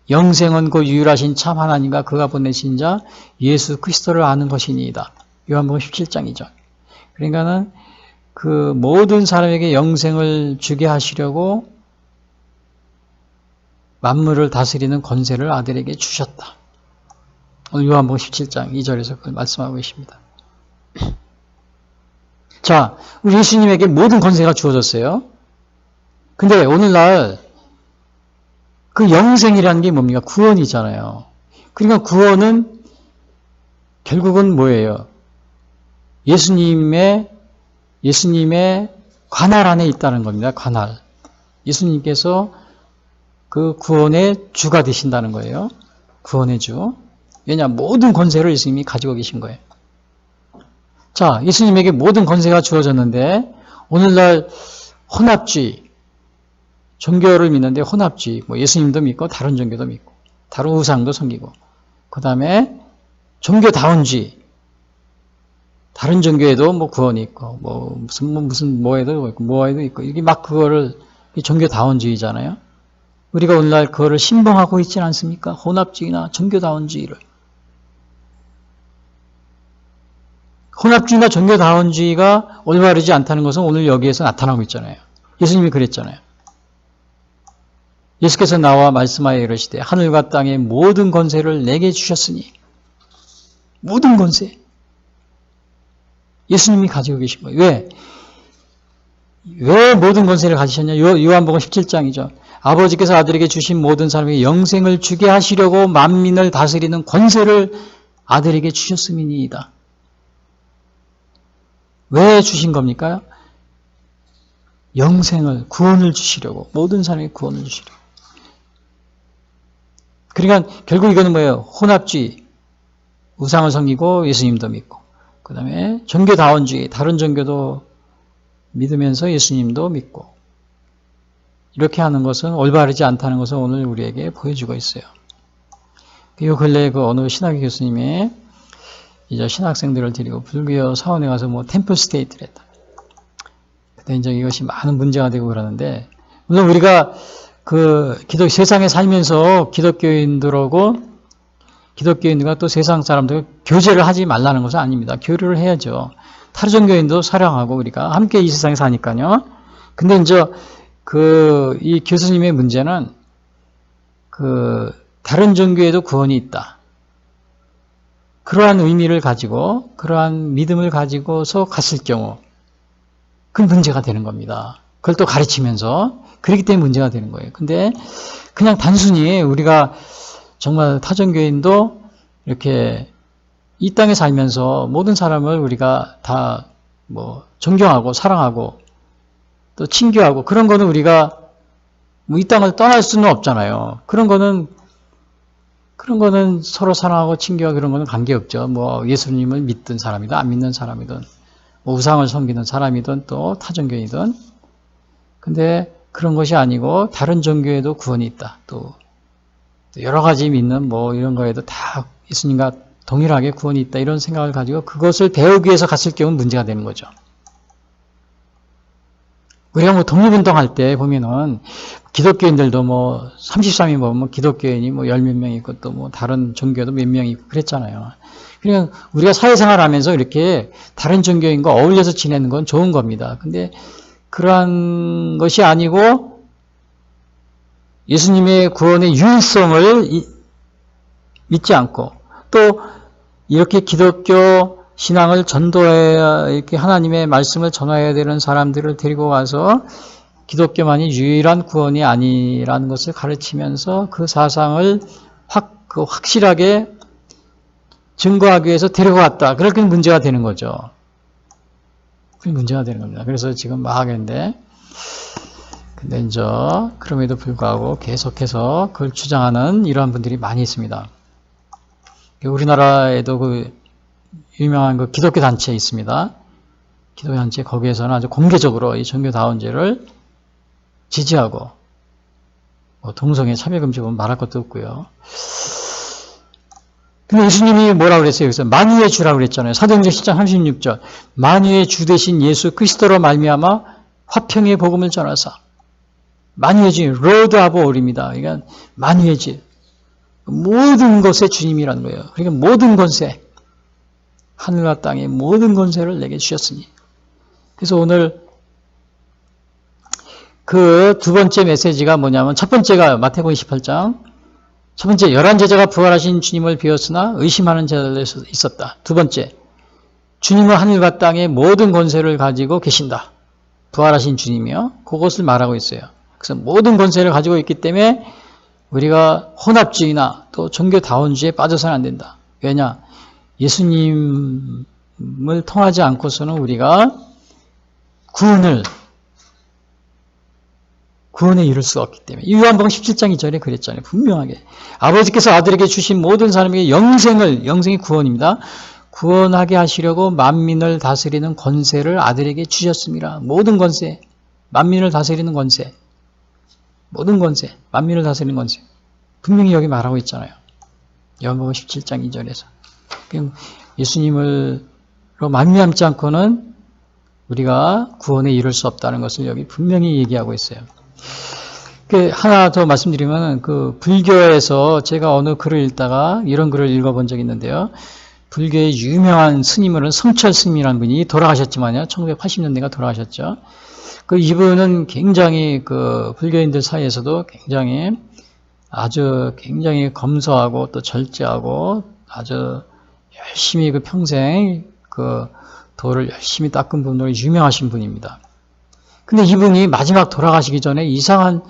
영생은 그 유일하신 참 하나님과 그가 보내신 자 예수 그리스도를 아는 것이니이다. 요한복음 17장 2절. 그러니까는 그 모든 사람에게 영생을 주게 하시려고 만물을 다스리는 권세를 아들에게 주셨다. 오늘 요한복음 17장 2절에서 그걸 말씀하고 계십니다. 자, 우리 예수님에게 모든 권세가 주어졌어요. 근데 오늘날 그 영생이라는 게 뭡니까? 구원이잖아요. 그러니까 구원은 결국은 뭐예요? 예수님의 관할 안에 있다는 겁니다. 관할. 예수님께서 그 구원의 주가 되신다는 거예요. 구원의 주. 왜냐? 모든 권세를 예수님이 가지고 계신 거예요. 자, 예수님에게 모든 권세가 주어졌는데 오늘날 혼합주의, 종교를 믿는데 혼합주의, 뭐 예수님도 믿고 다른 종교도 믿고 다른 우상도 섬기고, 그 다음에 종교다원주의, 다른 종교에도 뭐 구원이 있고 뭐 무슨 뭐에도 있고 뭐에도 있고, 이게 막 그거를 종교다원주의잖아요. 우리가 오늘날 그거를 신봉하고 있지는 않습니까? 혼합주의나 종교다원주의를. 혼합주의나 종교다원주의가 올바르지 않다는 것은 오늘 여기에서 나타나고 있잖아요. 예수님이 그랬잖아요. 예수께서 나와 말씀하여 이르시되 하늘과 땅의 모든 권세를 내게 주셨으니, 모든 권세 예수님이 가지고 계신 거예요. 왜 모든 권세를 가지셨냐? 요한복음 17장이죠. 아버지께서 아들에게 주신 모든 사람에게 영생을 주게 하시려고 만민을 다스리는 권세를 아들에게 주셨음이니이다. 왜 주신 겁니까? 영생을, 구원을 주시려고, 모든 사람에게 구원을 주시려고. 그러니까 결국 이거는 뭐예요? 혼합주의, 우상을 섬기고 예수님도 믿고, 그 다음에 종교다원주의, 다른 종교도 믿으면서 예수님도 믿고, 이렇게 하는 것은 올바르지 않다는 것을 오늘 우리에게 보여주고 있어요. 이 근래에 그 어느 신학교 교수님이 이제 신학생들을 데리고 불교 사원에 가서 뭐 템플 스테이트를 했다. 그때 이제 이것이 많은 문제가 되고 그러는데, 물론 우리가 그 세상에 살면서 기독교인들과 또 세상 사람들 교제를 하지 말라는 것은 아닙니다. 교류를 해야죠. 다른 종교인도 사랑하고 우리가 함께 이 세상에 사니까요. 근데 이제 이 교수님의 문제는 다른 종교에도 구원이 있다. 그러한 의미를 가지고, 그러한 믿음을 가지고서 갔을 경우, 그 문제가 되는 겁니다. 그걸 또 가르치면서 그렇기 때문에 문제가 되는 거예요. 근데 그냥 단순히 우리가 정말 타종교인도 이렇게 이 땅에 살면서 모든 사람을 우리가 다 뭐 존경하고 사랑하고 또 친교하고 그런 거는 우리가 뭐 이 땅을 떠날 수는 없잖아요. 그런 거는 서로 사랑하고 친교하고 그런 거는 관계없죠. 뭐 예수님을 믿든 사람이든 안 믿는 사람이든 뭐 우상을 섬기는 사람이든 또 타종교이든. 근데 그런 것이 아니고 다른 종교에도 구원이 있다. 또 여러 가지 믿는 뭐 이런 거에도 다 예수님과 동일하게 구원이 있다. 이런 생각을 가지고 그것을 배우기 위해서 갔을 경우는 문제가 되는 거죠. 우리가 뭐 독립운동할 때 보면은 기독교인들도 뭐 33인 보면 기독교인이 뭐 열 몇 명 있고 또 뭐 다른 종교도 몇 명 있고 그랬잖아요. 그러니까 우리가 사회생활 하면서 이렇게 다른 종교인과 어울려서 지내는 건 좋은 겁니다. 근데 그러한 것이 아니고 예수님의 구원의 유일성을 믿지 않고 또 이렇게 기독교 신앙을 전도해야 이렇게 하나님의 말씀을 전해야 되는 사람들을 데리고 와서 기독교만이 유일한 구원이 아니라는 것을 가르치면서 그 사상을 확실하게 증거하기 위해서 데려왔다. 그렇게 문제가 되는 거죠. 그게 문제가 되는 겁니다. 그래서 지금 막 하겠는데, 근데 이제 그럼에도 불구하고 계속해서 그걸 주장하는 이러한 분들이 많이 있습니다. 우리나라에도 그 유명한 그 기독교 단체 있습니다. 기독교 단체 거기에서는 아주 공개적으로 이 종교다원제를 지지하고 뭐 동성애 차별금지는 말할 것도 없고요. 근데 예수님이 뭐라고 그랬어요? 여기서 만유의 주라고 그랬잖아요. 사도행전 10장 36절. 만유의 주 되신 예수 그리스도로 말미암아 화평의 복음을 전하사. 만유의 주, 로드 아브 올입니다. 그러니까 만유의 주. 모든 것의 주님이라는 거예요. 그러니까 모든 권세, 하늘과 땅의 모든 권세를 내게 주셨으니. 그래서 오늘 그 두 번째 메시지가 뭐냐면 첫 번째가 마태복음 28장 첫 번째 11제자가 부활하신 주님을 비웠으나 의심하는 자들도 있었다. 두 번째, 주님은 하늘과 땅의 모든 권세를 가지고 계신다. 부활하신 주님이요. 그것을 말하고 있어요. 그래서 모든 권세를 가지고 있기 때문에 우리가 혼합주의나 또 종교다원주의에 빠져서는 안 된다. 왜냐? 예수님을 통하지 않고서는 우리가 구원에 이룰 수가 없기 때문에. 요한복음 17장 2절에 그랬잖아요. 분명하게. 아버지께서 아들에게 주신 모든 사람에게 영생이 구원입니다. 구원하게 하시려고 만민을 다스리는 권세를 아들에게 주셨습니다. 모든 권세, 만민을 다스리는 권세. 모든 권세, 만민을 다스리는 권세. 분명히 여기 말하고 있잖아요. 요한복음 17장 2절에서. 예수님으로 만미암지 않고는 우리가 구원에 이룰 수 없다는 것을 여기 분명히 얘기하고 있어요. 하나 더 말씀드리면 그 불교에서 제가 어느 글을 읽다가 이런 글을 읽어본 적이 있는데요. 불교의 유명한 스님으로는 성철 스님이라는 분이 돌아가셨지만요. 1980년대가 돌아가셨죠. 그 이분은 굉장히 그 불교인들 사이에서도 굉장히 검소하고 또 절제하고 아주 열심히 그 평생 그 도를 열심히 닦은 분으로 유명하신 분입니다. 근데 이분이 마지막 돌아가시기 전에 이상한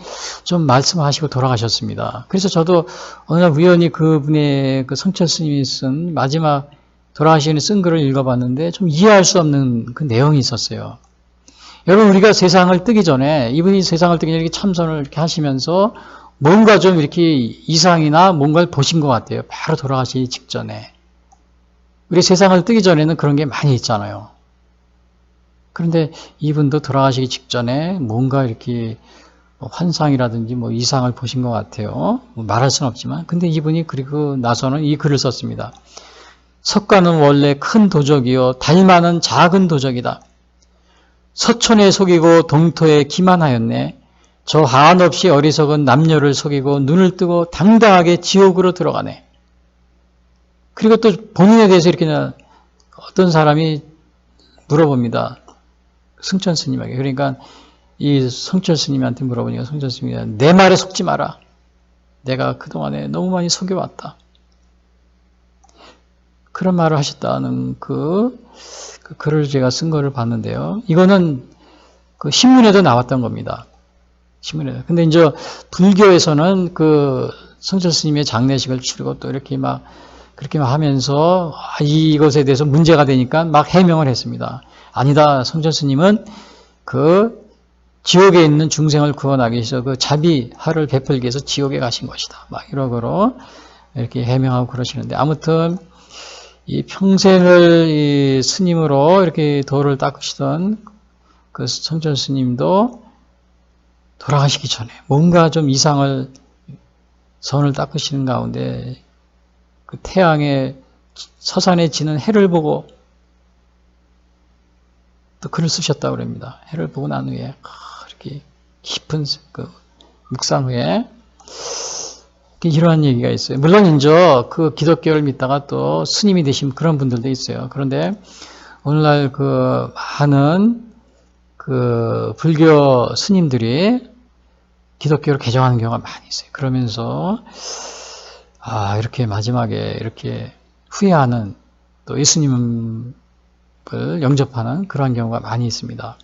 좀 말씀하시고 돌아가셨습니다. 그래서 저도 어느 날 우연히 그분의 그 성철 스님이 쓴 마지막 돌아가시기 전에 쓴 글을 읽어봤는데 좀 이해할 수 없는 그 내용이 있었어요. 여러분, 우리가 세상을 뜨기 전에, 이분이 세상을 뜨기 전에 이렇게 참선을 이렇게 하시면서 뭔가 좀 이렇게 이상이나 뭔가를 보신 것 같아요. 바로 돌아가시기 직전에. 우리 세상을 뜨기 전에는 그런 게 많이 있잖아요. 그런데 이분도 돌아가시기 직전에 뭔가 이렇게 환상이라든지 뭐 이상을 보신 것 같아요. 말할 수는 없지만. 근데 이분이 그리고 나서는 이 글을 썼습니다. 석가는 원래 큰 도적이요 달마는 작은 도적이다. 서천에 속이고 동토에 기만하였네. 저 한없이 어리석은 남녀를 속이고 눈을 뜨고 당당하게 지옥으로 들어가네. 그리고 또 본인에 대해서 이렇게 어떤 사람이 물어봅니다. 승천 스님에게. 그러니까 이 성철 스님한테 물어보니까 성철 스님이 내 말에 속지 마라. 내가 그동안에 너무 많이 속여왔다. 그런 말을 하셨다는 그 글을 제가 쓴 거를 봤는데요. 이거는 그 신문에도 나왔던 겁니다. 신문에도. 근데 이제 불교에서는 그 성철 스님의 장례식을 치르고 또 이렇게 막 그렇게 하면서 이것에 대해서 문제가 되니까 막 해명을 했습니다. 아니다. 성철 스님은 그 지옥에 있는 중생을 구원하기 위해서 그 자비하를 베풀기 위해서 지옥에 가신 것이다. 막 이러고로 이렇게 해명하고 그러시는데 아무튼 이 평생을 이 스님으로 이렇게 도를 닦으시던 그 성철 스님도 돌아가시기 전에 뭔가 좀 이상을 선을 닦으시는 가운데 그 태양의 서산에 지는 해를 보고 또 글을 쓰셨다고 그럽니다. 해를 보고 난 후에 이렇게 깊은 그 묵상 후에 이러한 얘기가 있어요. 물론 이제 그 기독교를 믿다가 또 스님이 되신 그런 분들도 있어요. 그런데 오늘날 그 많은 그 불교 스님들이 기독교를 개정하는 경우가 많이 있어요. 그러면서 이렇게 마지막에 이렇게 후회하는 또 예수님을 영접하는 그러한 경우가 많이 있습니다.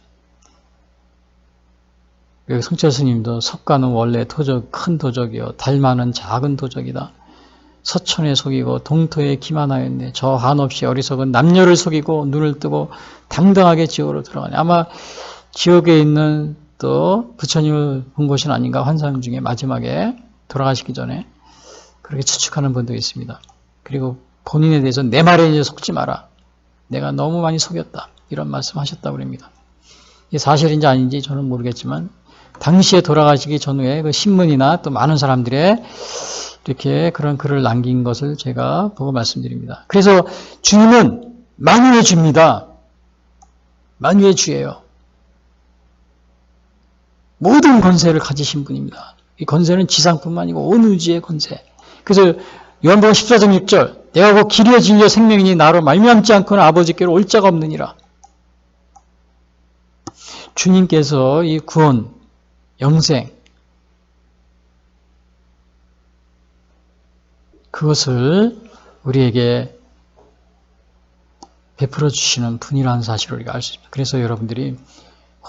성철 스님도 석가는 원래 도적, 큰 도적이요 달마는 작은 도적이다. 서천에 속이고 동토에 기만하였네. 저 한없이 어리석은 남녀를 속이고 눈을 뜨고 당당하게 지옥으로 들어가네. 아마 지옥에 있는 또 부처님을 본 것이 아닌가 환상 중에 마지막에 돌아가시기 전에 그렇게 추측하는 분도 있습니다. 그리고 본인에 대해서 내 말에 이제 속지 마라. 내가 너무 많이 속였다. 이런 말씀하셨다고 합니다. 이게 사실인지 아닌지 저는 모르겠지만 당시에 돌아가시기 전후에 그 신문이나 또 많은 사람들의 이렇게 그런 글을 남긴 것을 제가 보고 말씀드립니다. 그래서 주님은 만유의 주입니다. 만유의 주예요. 모든 권세를 가지신 분입니다. 이 권세는 지상뿐만 아니고 온 우주의 권세. 그래서 요한복음 14장 6절 내가 곧 길이요 진리요 생명이니 나로 말미암지 않고는 아버지께로 올 자가 없느니라. 주님께서 이 구원, 영생 그것을 우리에게 베풀어 주시는 분이라는 사실을 우리가 알 수 있습니다. 그래서 여러분들이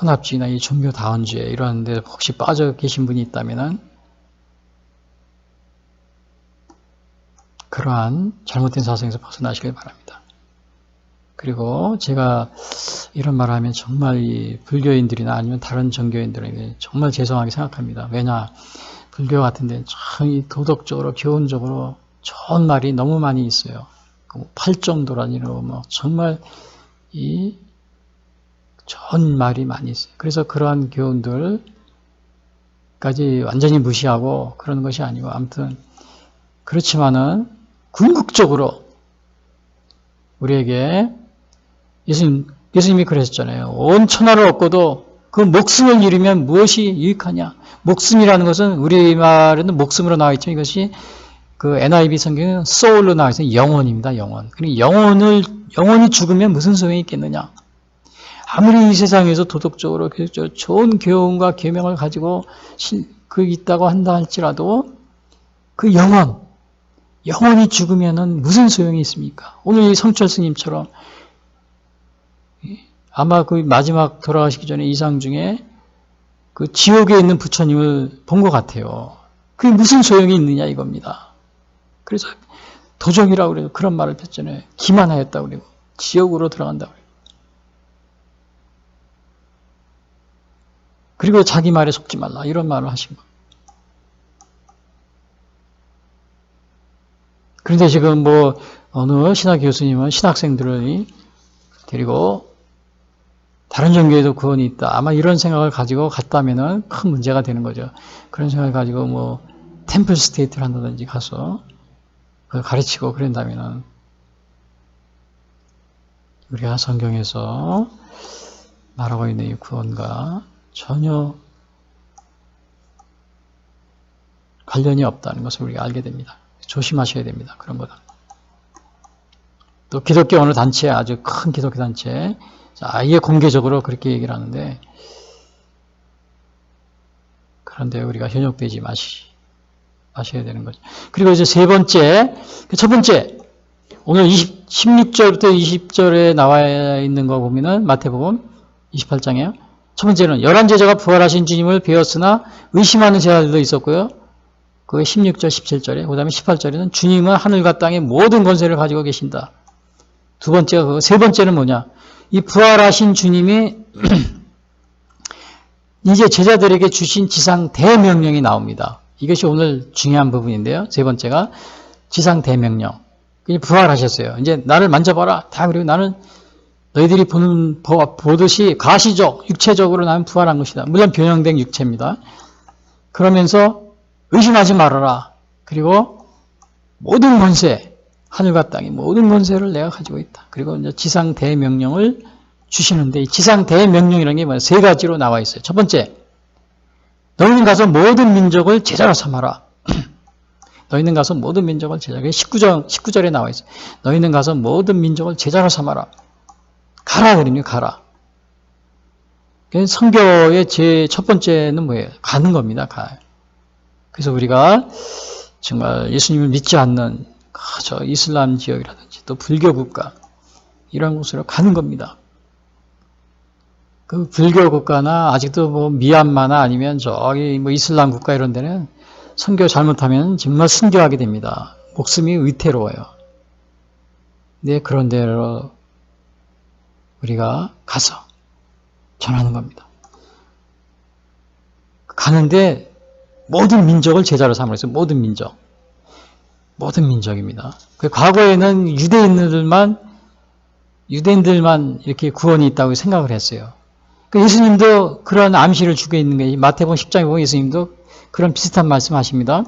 혼합주의나 이 종교다원주의 이런 데 혹시 빠져 계신 분이 있다면 그러한 잘못된 사상에서 벗어나시길 바랍니다. 그리고 제가 이런 말을 하면 정말 이 불교인들이나 아니면 다른 종교인들에게 정말 죄송하게 생각합니다. 왜냐 불교 같은 데는 참 도덕적으로 교훈적으로 좋은 말이 너무 많이 있어요. 팔정도라니로 뭐 정말 이 좋은 말이 많이 있어요. 그래서 그러한 교훈들까지 완전히 무시하고 그러는 것이 아니고 아무튼 그렇지만은 궁극적으로 우리에게 예수님이 그러셨잖아요. 온 천하를 얻고도 그 목숨을 잃으면 무엇이 유익하냐? 목숨이라는 것은 우리말에는 목숨으로 나와 있죠. 이것이 그 NIV 성경은 soul로 나와 있어요. 영혼입니다. 영혼. 그러니까 영혼이 죽으면 무슨 소용이 있겠느냐? 아무리 이 세상에서 도덕적으로 교육적으로 좋은 교훈과 계명을 가지고 그 있다고 한다 할지라도 그 영혼이 죽으면은 무슨 소용이 있습니까? 오늘 이 성철 스님처럼 아마 그 마지막 돌아가시기 전에 이상 중에 그 지옥에 있는 부처님을 본 것 같아요. 그게 무슨 소용이 있느냐 이겁니다. 그래서 도적이라고 그래요. 그런 말을 했잖아요. 기만하였다고 그래요. 지옥으로 들어간다고 그래요. 그리고 자기 말에 속지 말라 이런 말을 하신 거예요. 그런데 지금 뭐 어느 신학 교수님은 신학생들을 데리고 다른 종교에도 구원이 있다. 아마 이런 생각을 가지고 갔다면은 큰 문제가 되는 거죠. 그런 생각을 가지고 뭐 템플 스테이트를 한다든지 가서 그걸 가르치고 그런다면은 우리가 성경에서 말하고 있는 이 구원과 전혀 관련이 없다는 것을 우리가 알게 됩니다. 조심하셔야 됩니다. 그런 거다. 또 기독교 어느 단체, 아주 큰 기독교 단체, 아예 공개적으로 그렇게 얘기를 하는데, 그런데 우리가 현혹되지 마셔야 되는 거죠. 그리고 이제 세 번째, 첫 번째, 오늘 16절부터 20절에 나와 있는 거 보면은 마태복음 28장이에요. 첫 번째는 11제자가 부활하신 주님을 배웠으나 의심하는 제자들도 있었고요. 그 16절, 17절에, 그 다음에 18절에는 주님은 하늘과 땅의 모든 권세를 가지고 계신다. 두 번째가 그거, 세 번째는 뭐냐? 이 부활하신 주님이 이제 제자들에게 주신 지상 대명령이 나옵니다. 이것이 오늘 중요한 부분인데요. 세 번째가 지상 대명령. 부활하셨어요. 이제 나를 만져봐라. 다 그리고 나는 너희들이 보듯이 가시적, 육체적으로 나는 부활한 것이다. 물론 변형된 육체입니다. 그러면서 의심하지 말아라. 그리고 모든 권세, 하늘과 땅의 모든 권세를 내가 가지고 있다. 그리고 이제 지상 대명령을 주시는데 이 지상 대명령이라는 게 뭐예요? 세 가지로 나와 있어요. 첫 번째, 너희는 가서 모든 민족을 제자로 삼아라. 너희는 가서 모든 민족을 제자로, 19절에 나와 있어요. 너희는 가서 모든 민족을 제자로 삼아라. 가라 그러면 가라. 선교의 제 첫 번째는 뭐예요? 가는 겁니다. 가. 그래서 우리가 정말 예수님을 믿지 않는 저 이슬람 지역이라든지 또 불교 국가 이런 곳으로 가는 겁니다. 그 불교 국가나 아직도 뭐 미얀마나 아니면 저기 뭐 이슬람 국가 이런 데는 선교 잘못하면 정말 순교하게 됩니다. 목숨이 위태로워요. 네, 그런 데로 우리가 가서 전하는 겁니다. 가는데 모든 민족을 제자로 삼으라 했어요. 모든 민족. 모든 민족입니다. 과거에는 유대인들만 이렇게 구원이 있다고 생각을 했어요. 예수님도 그런 암시를 주고 있는 게 마태복음 10장에 보면 예수님도 그런 비슷한 말씀 하십니다.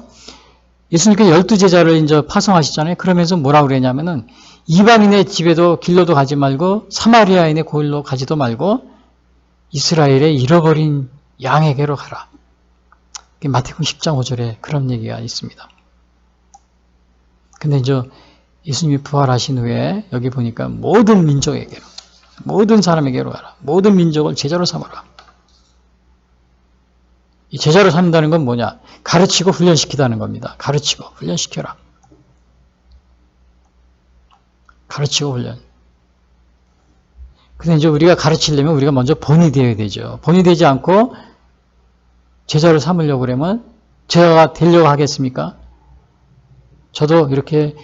예수님께서 12제자를 이제 파송하시잖아요. 그러면서 뭐라고 그러냐면은 이방인의 집에도 길로도 가지 말고 사마리아인의 고일로 가지도 말고 이스라엘의 잃어버린 양에게로 가라. 마태복음 10장 5절에 그런 얘기가 있습니다. 근데 이제 예수님이 부활하신 후에 여기 보니까 모든 민족에게로, 모든 사람에게로 가라. 모든 민족을 제자로 삼아라. 이 제자로 삼는다는 건 뭐냐? 가르치고 훈련시키다는 겁니다. 가르치고 훈련시켜라. 가르치고 훈련. 근데 이제 우리가 가르치려면 우리가 먼저 본이 되어야 되죠. 본이 되지 않고 제자를 삼으려고 그러면 제가 되려고 하겠습니까? 저도 이렇게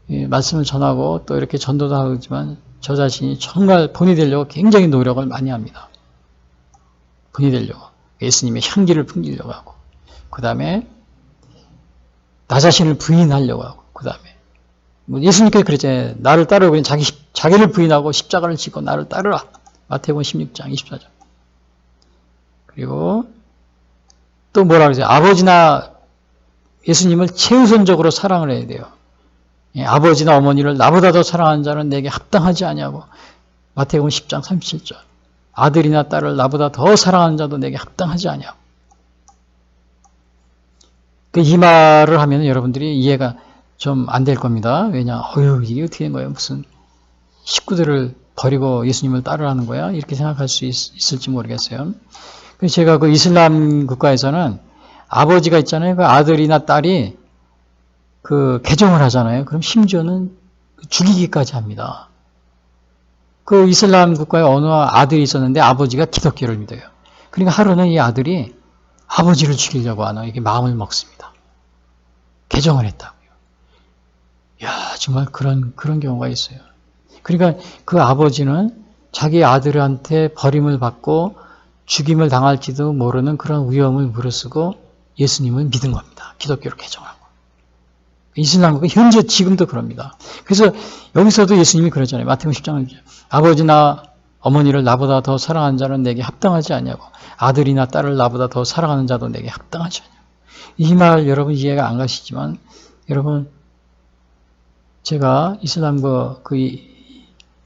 말씀을 전하고 또 이렇게 전도도 하지만 저 자신이 정말 본이 되려고 굉장히 노력을 많이 합니다. 본이 되려고. 예수님의 향기를 풍기려고 하고 그 다음에 나 자신을 부인하려고 하고 그 다음에 예수님께서 그랬잖아요. 나를 따르고 그냥 자기를 부인하고 십자가를 지고 나를 따르라. 마태복음 16장 24절. 그리고 또 뭐라 그러세요? 아버지나 예수님을 최우선적으로 사랑을 해야 돼요. 아버지나 어머니를 나보다 더 사랑하는 자는 내게 합당하지 아니하고 마태복음 10장 37절. 아들이나 딸을 나보다 더 사랑하는 자도 내게 합당하지 아니하고. 이 말을 하면 여러분들이 이해가 좀 안 될 겁니다. 왜냐? 이게 어떻게 된 거예요? 무슨 식구들을 버리고 예수님을 따르라는 거야? 이렇게 생각할 수 있을지 모르겠어요. 그래서 제가 그 이슬람 국가에서는 아버지가 있잖아요. 그 아들이나 딸이 그 개종을 하잖아요. 그럼 심지어는 죽이기까지 합니다. 그 이슬람 국가에 어느 아들이 있었는데 아버지가 기독교를 믿어요. 그러니까 하루는 이 아들이 아버지를 죽이려고 하는 이렇게 마음을 먹습니다. 개종을 했다고요. 야, 정말 그런 경우가 있어요. 그러니까 그 아버지는 자기 아들한테 버림을 받고 죽임을 당할지도 모르는 그런 위험을 무릅쓰고 예수님을 믿은 겁니다. 기독교를 개종하고. 이슬람국은 현재 지금도 그럽니다. 그래서 여기서도 예수님이 그러잖아요. 마태복음 10장 아버지나 어머니를 나보다 더 사랑하는 자는 내게 합당하지 않냐고. 아들이나 딸을 나보다 더 사랑하는 자도 내게 합당하지 않냐고. 이 말 여러분 이해가 안 가시지만 여러분 제가 이슬람과 그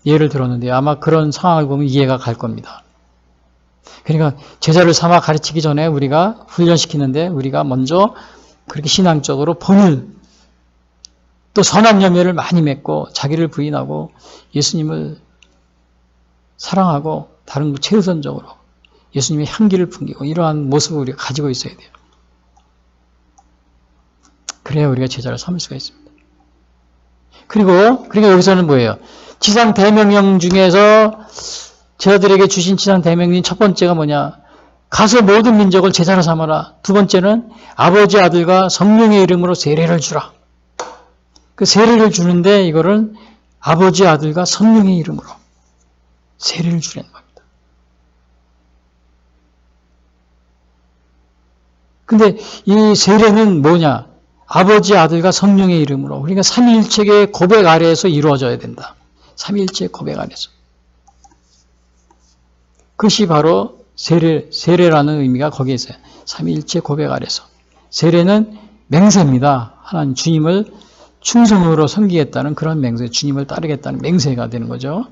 예를 들었는데 아마 그런 상황을 보면 이해가 갈 겁니다. 그러니까 제자를 삼아 가르치기 전에 우리가 훈련시키는데 우리가 먼저 그렇게 신앙적으로 본을 또 선한 열매를 많이 맺고 자기를 부인하고 예수님을 사랑하고 다른 최우선적으로 예수님의 향기를 풍기고 이러한 모습을 우리가 가지고 있어야 돼요. 그래야 우리가 제자를 삼을 수가 있습니다. 그러니까 여기서는 뭐예요? 지상 대명령 중에서 제자들에게 주신 지상 대명령 첫 번째가 뭐냐? 가서 모든 민족을 제자로 삼아라. 두 번째는 아버지, 아들과 성령의 이름으로 세례를 주라. 그 세례를 주는데 이거를 아버지, 아들과 성령의 이름으로 세례를 주라는 겁니다. 근데 이 세례는 뭐냐? 아버지, 아들과 성령의 이름으로. 그러니까 삼위일체의 고백 아래에서 이루어져야 된다. 삼위일체의 고백 아래에서. 그것이 바로 세례라는 의미가 거기에 있어요. 삼위일체 고백 아래서. 세례는 맹세입니다. 하나님 주님을 충성으로 섬기겠다는 그런 맹세, 주님을 따르겠다는 맹세가 되는 거죠.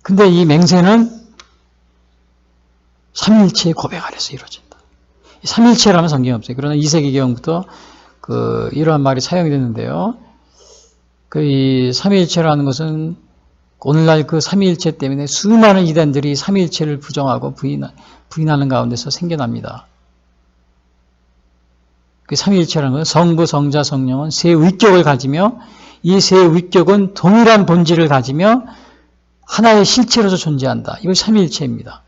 근데 이 맹세는 삼위일체의 고백 아래서 이루어진다. 삼위일체라면 성경에 없어요. 그러나 2세기경부터 이러한 말이 사용이 됐는데요. 이 삼위일체라는 것은 오늘날 그 삼위일체 때문에 수많은 이단들이 삼위일체를 부정하고 부인하는 가운데서 생겨납니다. 그 삼위일체라는 것은 성부, 성자, 성령은 세 위격을 가지며 이 세 위격은 동일한 본질을 가지며 하나의 실체로서 존재한다. 이것이 삼위일체입니다.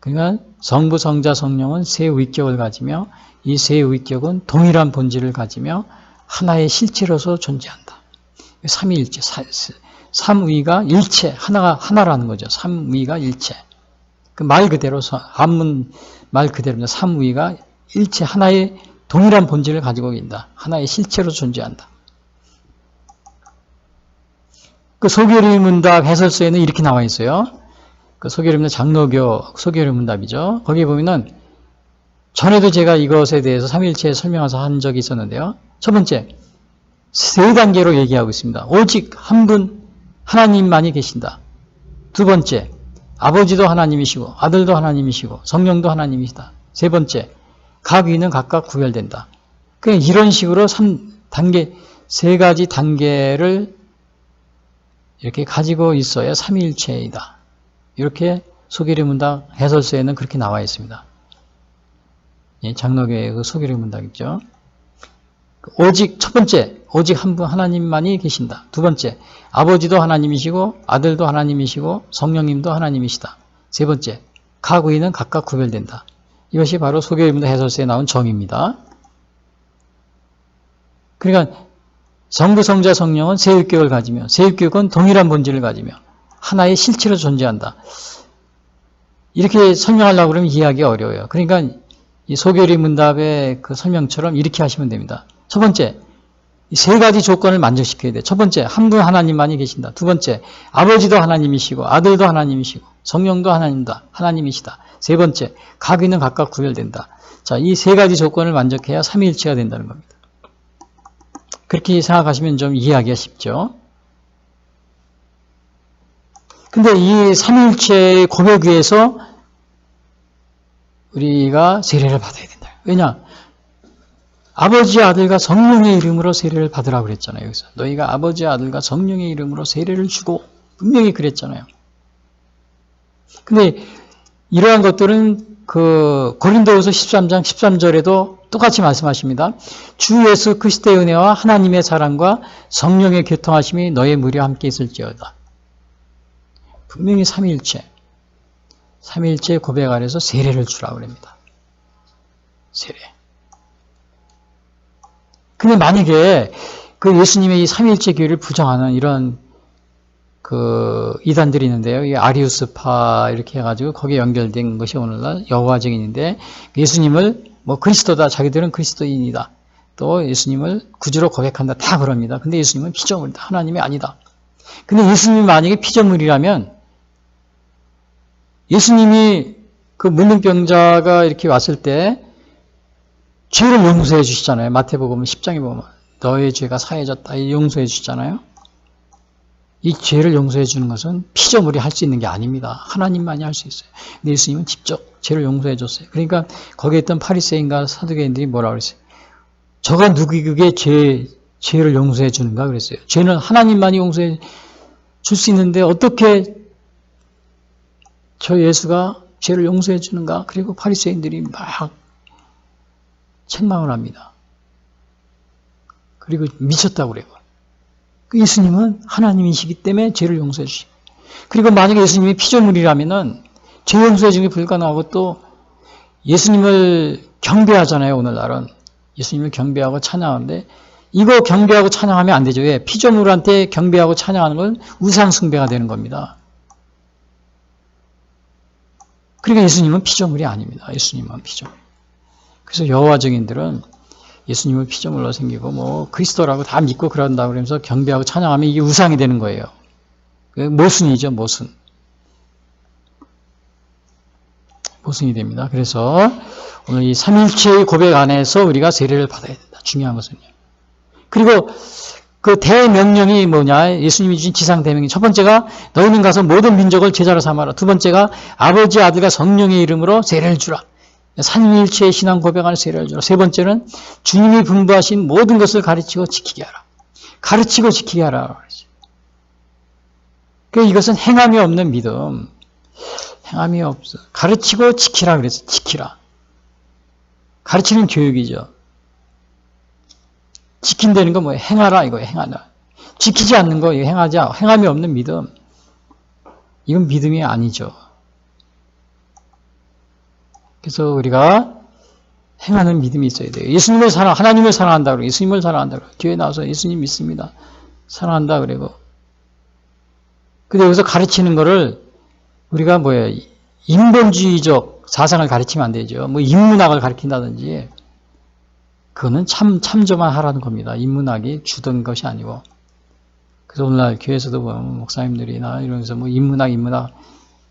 그러니까 성부, 성자, 성령은 세 위격을 가지며 이 세 위격은 동일한 본질을 가지며 하나의 실체로서 존재한다. 삼위일체, 삼위가 일체, 하나라는 거죠. 삼위가 일체. 그 말 그대로, 한문 말 그대로입니다. 삼위가 일체, 하나의 동일한 본질을 가지고 있다. 하나의 실체로 존재한다. 그 소교리 문답 해설서에는 이렇게 나와 있어요. 그 소교리 문답 장로교 소교리 문답이죠. 거기에 보면은 전에도 제가 이것에 대해서 삼위일체 설명해서 한 적이 있었는데요. 첫 번째, 세 단계로 얘기하고 있습니다. 오직 한 분 하나님만이 계신다. 두 번째, 아버지도 하나님이시고 아들도 하나님이시고 성령도 하나님이시다. 세 번째, 각 위는 각각 구별된다. 그냥 이런 식으로 세 가지 단계를 이렇게 가지고 있어야 삼위일체이다. 이렇게 소교리 문답 해설서에는 그렇게 나와 있습니다. 장로교의 그 소교리 문답이죠. 오직 첫 번째, 오직 한 분 하나님만이 계신다. 두 번째, 아버지도 하나님이시고 아들도 하나님이시고 성령님도 하나님이시다. 세 번째, 각 위는 각각 구별된다. 이것이 바로 소교리 문답 해설서에 나온 정의입니다. 그러니까 성부, 성자, 성령은 세 위격을 가지며 세 위격은 동일한 본질을 가지며 하나의 실체로 존재한다. 이렇게 설명하려고 그러면 이해하기가 어려워요. 그러니까 이 소교리 문답의 그 설명처럼 이렇게 하시면 됩니다. 첫 번째, 이 세 가지 조건을 만족시켜야 돼. 첫 번째, 한 분 하나님만이 계신다. 두 번째, 아버지도 하나님이시고 아들도 하나님이시고 성령도 하나님이시다. 세 번째, 각 위는 각각 구별된다. 자, 이 세 가지 조건을 만족해야 삼위일체가 된다는 겁니다. 그렇게 생각하시면 좀 이해하기가 쉽죠. 근데 이 삼위일체의 고백 위에서 우리가 세례를 받아야 된다. 왜냐? 아버지, 아들과 성령의 이름으로 세례를 받으라고 그랬잖아요. 여기서 너희가 아버지, 아들과 성령의 이름으로 세례를 주고 분명히 그랬잖아요. 근데 이러한 것들은 그 고린도후서 13장 13절에도 똑같이 말씀하십니다. 주 예수 그리스도의 은혜와 하나님의 사랑과 성령의 교통하심이 너의 무리와 함께 있을지어다. 분명히 삼위일체 고백 아래서 세례를 주라고 합니다. 세례. 근데 만약에 그 예수님의 이 삼위일체 교리를 부정하는 이런 그 이단들이 있는데요. 이 아리우스파 이렇게 해가지고 거기에 연결된 것이 오늘날 여호와 증인인데 예수님을 뭐 그리스도다, 자기들은 그리스도인이다. 또 예수님을 구주로 고백한다. 다 그럽니다. 근데 예수님은 피조물이다. 하나님이 아니다. 근데 예수님이 만약에 피조물이라면 예수님이 그 문둥병자가 이렇게 왔을 때 죄를 용서해 주시잖아요. 마태복음 10장에 보면 너의 죄가 사해졌다. 용서해 주시잖아요. 이 죄를 용서해 주는 것은 피조물이 할 수 있는 게 아닙니다. 하나님만이 할 수 있어요. 근데 예수님은 직접 죄를 용서해 줬어요. 그러니까 거기에 있던 바리새인과 사두개인들이 뭐라고 그랬어요? 저가 누구에게 죄를 용서해 주는가 그랬어요. 죄는 하나님만이 용서해 줄 수 있는데 어떻게 저 예수가 죄를 용서해 주는가? 그리고 바리새인들이 막 책망을 합니다. 그리고 미쳤다고 그래요. 예수님은 하나님이시기 때문에 죄를 용서해 주시고, 그리고 만약에 예수님이 피조물이라면은 죄 용서해 주는 게 불가능하고, 또 예수님을 경배하잖아요. 오늘날은 예수님을 경배하고 찬양하는데, 이거 경배하고 찬양하면 안 되죠. 왜? 피조물한테 경배하고 찬양하는 건 우상 숭배가 되는 겁니다. 그러니까 예수님은 피조물이 아닙니다. 예수님은 피조물. 그래서 여호와 증인들은 예수님을 피조물로 생기고 뭐 그리스도라고 다 믿고 그런다 그러면서 경배하고 찬양하면 이게 우상이 되는 거예요. 모순이죠, 모순. 모순이 됩니다. 그래서 오늘 이 삼일체의 고백 안에서 우리가 세례를 받아야 된다. 중요한 것은요. 그리고 그 대명령이 뭐냐? 예수님이 주신 지상 대명령. 첫 번째가 너희는 가서 모든 민족을 제자로 삼아라. 두 번째가 아버지, 아들과 성령의 이름으로 세례를 주라. 삼위일체의 신앙 고백 안에 세례를 주라. 세 번째는 주님이 분부하신 모든 것을 가르치고 지키게 하라. 가르치고 지키게 하라. 그러니까 이것은 행함이 없는 믿음. 행함이 없어. 가르치고 지키라 그래서 지키라. 가르치는 교육이죠. 지킨다는 거 뭐예요? 행하라 이거예요. 행하라. 지키지 않는 거 행하지. 행함이 없는 믿음. 이건 믿음이 아니죠. 그래서 우리가 행하는 믿음이 있어야 돼요. 예수님을 하나님을 사랑한다 그러고 예수님을 사랑한다 그러고 교회 나와서 예수님 믿습니다. 사랑한다 그러고. 근데 여기서 가르치는 거를 우리가 뭐예요? 인본주의적 사상을 가르치면 안 되죠. 뭐 인문학을 가르친다든지 그거는 참조만 하라는 겁니다. 인문학이 주던 것이 아니고. 그래서 오늘날 교회에서도 보면 목사님들이나 이러면서 뭐 인문학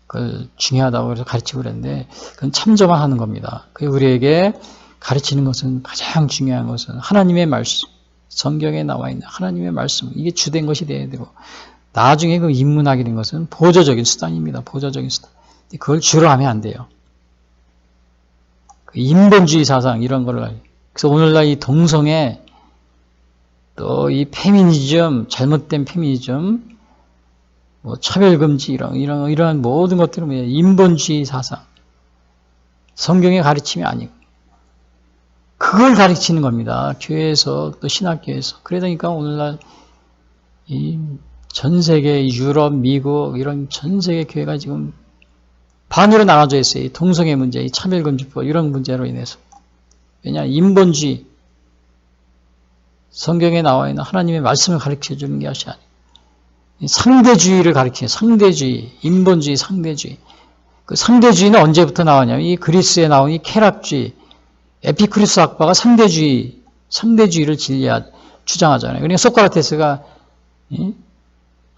그걸 중요하다고 해서 가르치고 그랬는데 그건 참조만 하는 겁니다. 우리에게 가르치는 것은 가장 중요한 것은 하나님의 말씀, 성경에 나와 있는 하나님의 말씀, 이게 주된 것이 돼야 되고 나중에 그 인문학이라는 것은 보조적인 수단입니다. 보조적인 수단. 그걸 주로 하면 안 돼요. 그 인본주의 사상 이런 거를. 그래서 오늘날 이 동성애 또 이 페미니즘, 잘못된 페미니즘, 뭐 차별금지 이런 모든 것들은 뭐예요? 인본주의 사상. 성경의 가르침이 아니고 그걸 가르치는 겁니다. 교회에서 또 신학교에서. 그러니까 오늘날 이 전 세계 유럽, 미국 이런 전 세계 교회가 지금 반으로 나눠져 있어요. 이 동성애 문제, 이 차별금지법 이런 문제로 인해서. 왜냐? 인본주의, 성경에 나와 있는 하나님의 말씀을 가르쳐주는 것이 아니고 상대주의를 가르치는 상대주의, 인본주의, 상대주의. 그 상대주의는 언제부터 나왔냐면 이 그리스에 나온 이 쾌락주의, 에피쿠리스 학파가 상대주의를 주장하잖아요. 그러니까 소크라테스가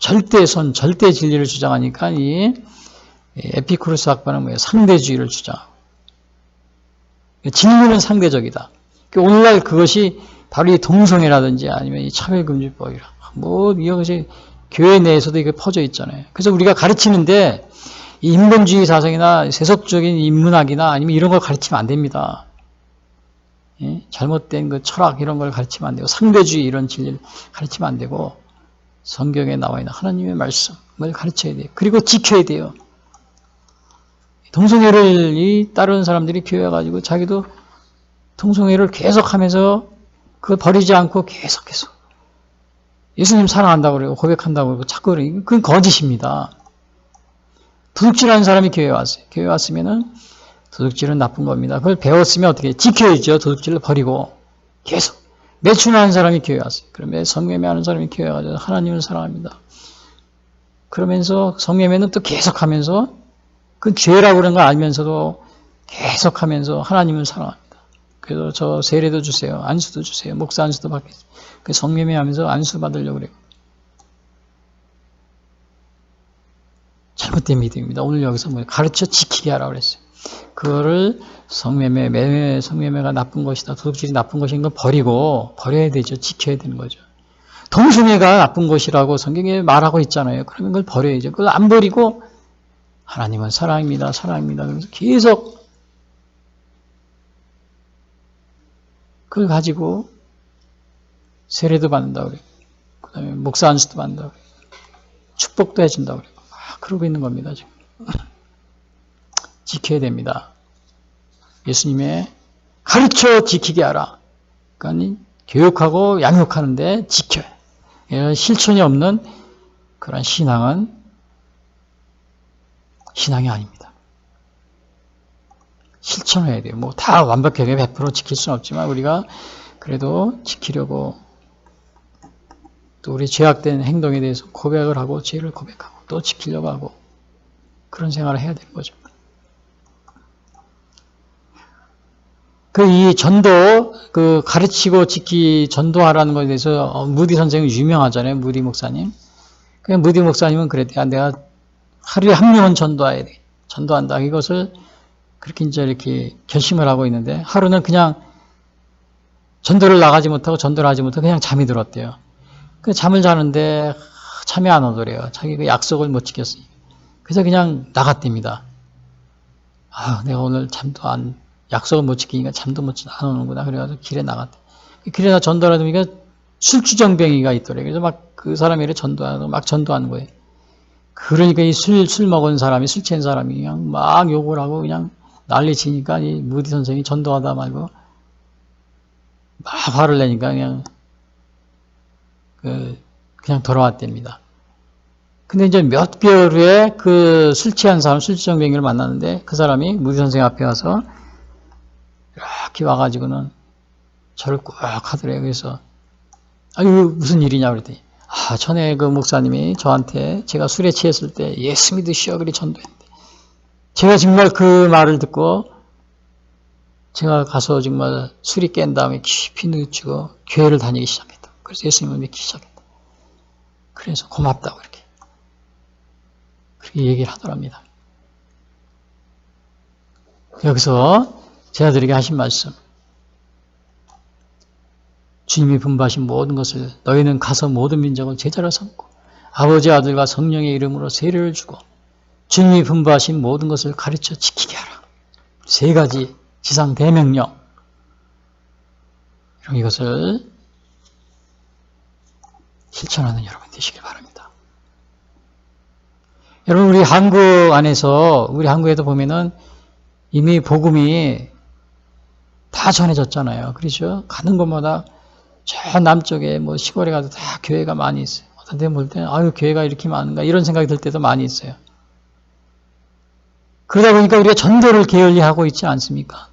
절대 진리를 주장하니까 이 에피쿠리스 학파는 뭐예요? 상대주의를 주장하고. 진리는 상대적이다. 오늘날 그것이 바로 이 동성애라든지 아니면 이 차별금지법이라. 뭐 이것이 교회 내에서도 이게 퍼져 있잖아요. 그래서 우리가 가르치는데 이 인본주의 사상이나 세속적인 인문학이나 아니면 이런 걸 가르치면 안 됩니다. 예? 잘못된 그 철학 이런 걸 가르치면 안 되고 상대주의 이런 진리를 가르치면 안 되고 성경에 나와 있는 하나님의 말씀을 가르쳐야 돼요. 그리고 지켜야 돼요. 동성애를 따르는 사람들이 교회 가지고 자기도 동성애를 계속하면서 그걸 버리지 않고 계속해서 예수님 사랑한다고 그러고 고백한다고 그러고 자꾸 그러고 그건 거짓입니다. 도둑질하는 사람이 교회에 왔어요. 교회에 왔으면은 도둑질은 나쁜 겁니다. 그걸 배웠으면 어떻게 지켜야죠. 도둑질을 버리고 계속 매춘하는 사람이 교회에 왔어요. 그러면 성매매하는 사람이 교회에 가서 하나님을 사랑합니다. 그러면서 성매매는 또 계속하면서 그 죄라고 그런 걸 알면서도 계속하면서 하나님을 사랑합니다. 그래서 저 세례도 주세요. 안수도 주세요. 목사 안수도 받겠어요. 그 성매매하면서 안수 받으려고 그래요. 잘못된 믿음입니다. 오늘 여기서 뭐 가르쳐 지키게 하라고 그랬어요. 그거를 성매매가 나쁜 것이다. 도둑질이 나쁜 것인 걸 버려야 되죠. 지켜야 되는 거죠. 동성애가 나쁜 것이라고 성경에 말하고 있잖아요. 그러면 그걸 버려야죠. 그걸 안 버리고 하나님은 사랑입니다. 사랑입니다. 그러면서 계속 그걸 가지고 세례도 받는다고 그래요. 그 다음에 목사 안수도 받는다고 그래요. 축복도 해준다고 그래요. 그러고 있는 겁니다. 지금. 지켜야 됩니다. 예수님의 가르쳐 지키게 하라. 그러니까 교육하고 양육하는데 지켜요. 이런 실천이 없는 그런 신앙은 신앙이 아닙니다. 실천을 해야 돼요. 뭐 다 완벽하게 100% 지킬 수는 없지만 우리가 그래도 지키려고 또 우리 죄악된 행동에 대해서 고백을 하고 죄를 고백하고 또 지키려고 하고 그런 생활을 해야 되는 거죠. 이 전도, 가르치고 전도하라는 것에 대해서 무디 선생은 유명하잖아요. 무디 목사님. 그냥 무디 목사님은 그랬대요. 내가 하루에 한 명은 전도해야 돼. 전도한다. 이것을 그렇게 이제 이렇게 결심을 하고 있는데 하루는 그냥 전도를 나가지 못하고 전도를 하지 못하고 그냥 잠이 들었대요. 잠을 자는데 잠이 안 오더래요. 자기 그 약속을 못 지켰으니. 그래서 그냥 나갔답니다. 내가 오늘 약속을 못 지키니까 잠도 안 오는구나. 그래가지고 길에 나갔대. 길에 나 전도를 하니까 술주정뱅이가 있더래. 그래서 막 그 사람이 이렇게 전도하고 막 전도하는 거예요. 그러니까 이 술 먹은 사람이, 술 취한 사람이 그냥 막 욕을 하고 그냥 난리 치니까 이 무디 선생이 전도하다 말고 막 화를 내니까 그냥 돌아왔답니다. 근데 이제 몇 개월 후에 그 술 취한 사람, 술주정뱅이를 만났는데 그 사람이 무디 선생 앞에 와서 이렇게 와가지고는 저를 꾹 하더래요. 그래서 이거 무슨 일이냐 그랬더니 전에 그 목사님이 저한테 제가 술에 취했을 때 예수 믿으시오 그리 전도했는데 제가 정말 그 말을 듣고 제가 가서 정말 술이 깬 다음에 깊이 뉘우치고 교회를 다니기 시작했다. 그래서 예수님을 믿기 시작했다. 그래서 고맙다고 이렇게 그렇게 얘기를 하더랍니다. 여기서 제자들에게 하신 말씀, 주님이 분부하신 모든 것을 너희는 가서 모든 민족을 제자로 삼고 아버지 아들과 성령의 이름으로 세례를 주고 주님이 분부하신 모든 것을 가르쳐 지키게 하라. 3가지 지상 대명령, 이것을 실천하는 여러분 되시길 바랍니다. 여러분, 우리 한국 안에서, 우리 한국에도 보면은 이미 복음이 다 전해졌잖아요. 그렇죠? 가는 곳마다 저 남쪽에 뭐 시골에 가도 다 교회가 많이 있어요. 어떤 데 볼 때는 교회가 이렇게 많은가 이런 생각이 들 때도 많이 있어요. 그러다 보니까 우리가 전도를 게을리하고 있지 않습니까?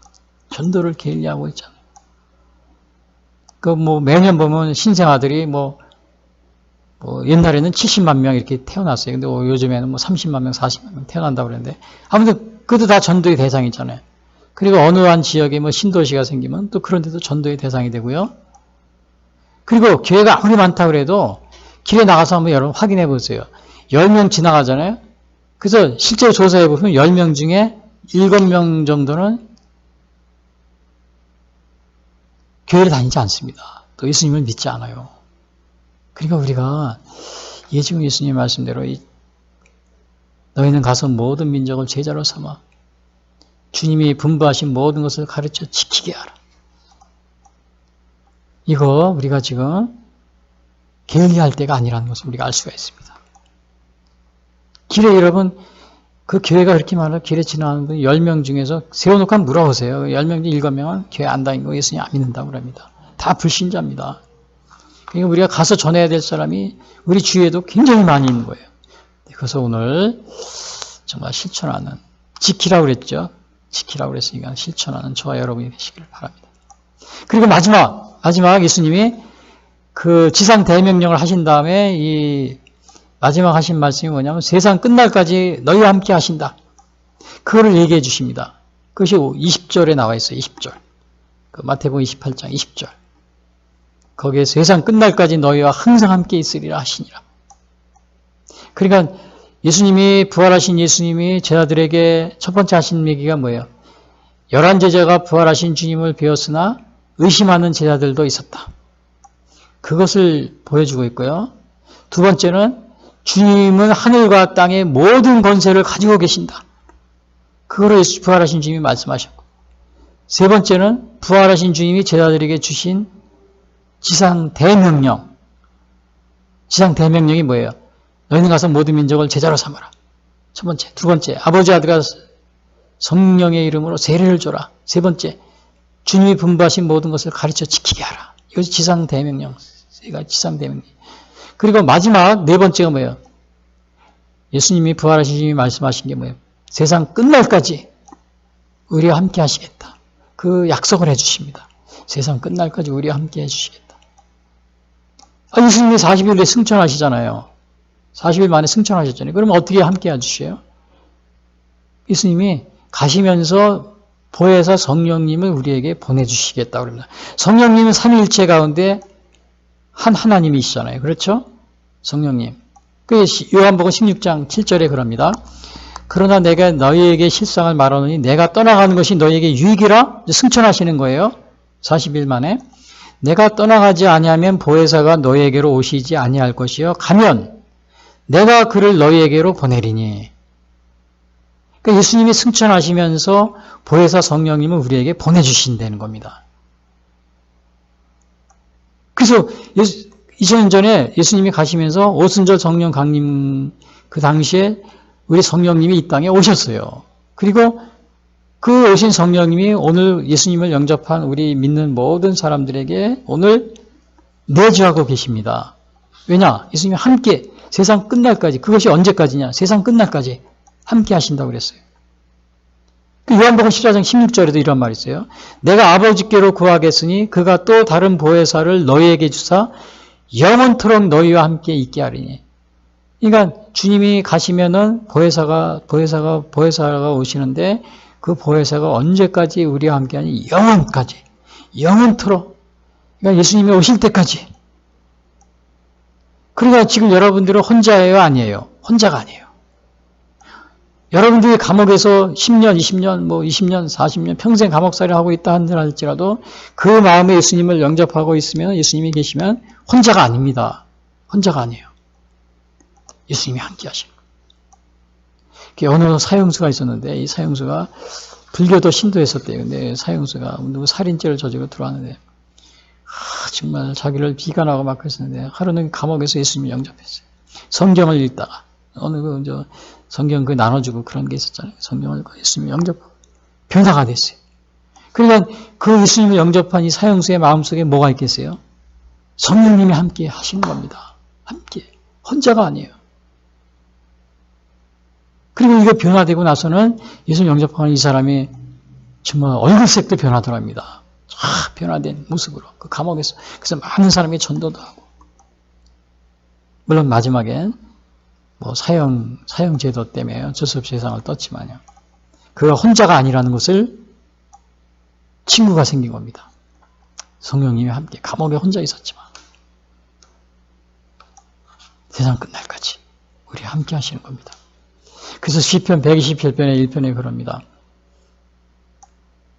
전도를 게을리하고 있잖아요. 매년 보면 신생아들이 옛날에는 70만 명 이렇게 태어났어요. 근데 요즘에는 30만 명, 40만 명 태어난다고 그러는데 아무튼 그것도 다 전도의 대상이잖아요. 그리고 어느 한 지역에 신도시가 생기면 또 그런 데도 전도의 대상이 되고요. 그리고 교회가 아무리 많다고 그래도 길에 나가서 한번 여러분 확인해 보세요. 10명 지나가잖아요. 그래서 실제로 조사해 보면 10명 중에 7명 정도는 교회를 다니지 않습니다. 또 예수님을 믿지 않아요. 그러니까 우리가 지금 예수님 말씀대로 너희는 가서 모든 민족을 제자로 삼아 주님이 분부하신 모든 것을 가르쳐 지키게 하라. 이거 우리가 지금 게을리할 때가 아니라는 것을 우리가 알 수가 있습니다. 길에 여러분 그 교회가 그렇게 많아 길에 지나가는 분 10명 중에서 세워놓고 한번 물어보세요. 10명 중 7명은 교회 안 다니고 예수님 안 믿는다고 그럽니다. 다 불신자입니다. 그러니까 우리가 가서 전해야 될 사람이 우리 주위에도 굉장히 많이 있는 거예요. 그래서 오늘 정말 실천하는, 지키라고 그랬죠. 지키라고 그랬으니까 실천하는 저와 여러분이 되시기를 바랍니다. 그리고 마지막 예수님이 그 지상 대명령을 하신 다음에 이 마지막 하신 말씀이 뭐냐면 세상 끝날까지 너희와 함께 하신다. 그거를 얘기해 주십니다. 그것이 20절에 나와 있어요. 20절. 그 마태복음 28장 20절. 거기에 세상 끝날까지 너희와 항상 함께 있으리라 하시니라. 그러니까 예수님이 부활하신 예수님이 제자들에게 첫 번째 하신 얘기가 뭐예요? 11제자가 부활하신 주님을 배웠으나 의심하는 제자들도 있었다. 그것을 보여주고 있고요. 두 번째는 주님은 하늘과 땅의 모든 권세를 가지고 계신다. 그거를 부활하신 주님이 말씀하셨고, 세 번째는 부활하신 주님이 제자들에게 주신 지상 대명령. 지상 대명령이 뭐예요? 너희는 가서 모든 민족을 제자로 삼아라. 첫 번째. 두 번째, 아버지 아들과 성령의 이름으로 세례를 줘라. 세 번째, 주님이 분부하신 모든 것을 가르쳐 지키게 하라. 이것이 지상대명령. 지상대명령. 그리고 마지막 네 번째가 뭐예요? 예수님이 부활하신 주님이 말씀하신 게 뭐예요? 세상 끝날까지 우리와 함께 하시겠다. 그 약속을 해주십니다. 세상 끝날까지 우리와 함께 해주시겠다. 예수님이 40일 후에 승천하시잖아요. 40일 만에 승천하셨잖아요. 그러면 어떻게 함께 해주셔요? 예수님이 가시면서 보혜사 성령님을 우리에게 보내주시겠다고 합니다. 성령님은 삼위일체 가운데 한 하나님이시잖아요. 그렇죠? 성령님. 그 요한복음 16장 7절에 그럽니다. 그러나 내가 너희에게 실상을 말하노니 내가 떠나가는 것이 너희에게 유익이라 승천하시는 거예요. 40일 만에. 내가 떠나가지 아니하면 보혜사가 너희에게로 오시지 아니할 것이요. 가면 내가 그를 너희에게로 보내리니. 그러니까 예수님이 승천하시면서 보혜사 성령님을 우리에게 보내주신다는 겁니다. 그래서 2000년 전에 예수님이 가시면서 오순절 성령 강림 그 당시에 우리 성령님이 이 땅에 오셨어요. 그리고 그 오신 성령님이 오늘 예수님을 영접한 우리 믿는 모든 사람들에게 오늘 내주하고 계십니다. 왜냐? 예수님이 함께 세상 끝날까지, 그것이 언제까지냐? 세상 끝날까지 함께 하신다고 그랬어요. 요한복음 14장 16절에도 이런 말이 있어요. 내가 아버지께로 구하겠으니 그가 또 다른 보혜사를 너희에게 주사 영원토록 너희와 함께 있게 하리니. 그러니까 주님이 가시면은 보혜사가 오시는데 그 보혜사가 언제까지 우리와 함께 하니? 영원까지. 영원토록. 그러니까 예수님이 오실 때까지. 그러니까 지금 여러분들은 혼자예요? 아니에요? 혼자가 아니에요. 여러분들이 감옥에서 10년, 20년, 20년, 40년 평생 감옥살이를 하고 있다 할지라도 그 마음에 예수님을 영접하고 있으면 예수님이 계시면 혼자가 아닙니다. 혼자가 아니에요. 예수님이 함께 하시는 거예요. 어느 사형수가 있었는데 이 사형수가 불교도 신도했었대요. 근데 사형수가 누구 살인죄를 저지르고 들어왔는데 정말 자기를 비관하고 막 그랬었는데 하루는 감옥에서 예수님을 영접했어요. 성경을 읽다가 어느 성경 나눠주고 그런 게 있었잖아요. 성경을 예수님을 영접하고 변화가 됐어요. 그러니까 그 예수님을 영접한 이 사형수의 마음속에 뭐가 있겠어요? 성령님이 함께 하시는 겁니다. 함께. 혼자가 아니에요. 그리고 이게 변화되고 나서는 예수님 영접하는 이 사람이 정말 얼굴색도 변하더랍니다. 변화된 모습으로 그 감옥에서. 그래서 많은 사람이 전도도 하고. 물론 마지막엔 사형제도 때문에 어쩔 수 없이 세상을 떴지만요. 그가 혼자가 아니라는 것을 친구가 생긴 겁니다. 성령님이 함께 감옥에 혼자 있었지만 세상 끝날까지 우리 함께 하시는 겁니다. 그래서 시편 127편의 1편에 그럽니다.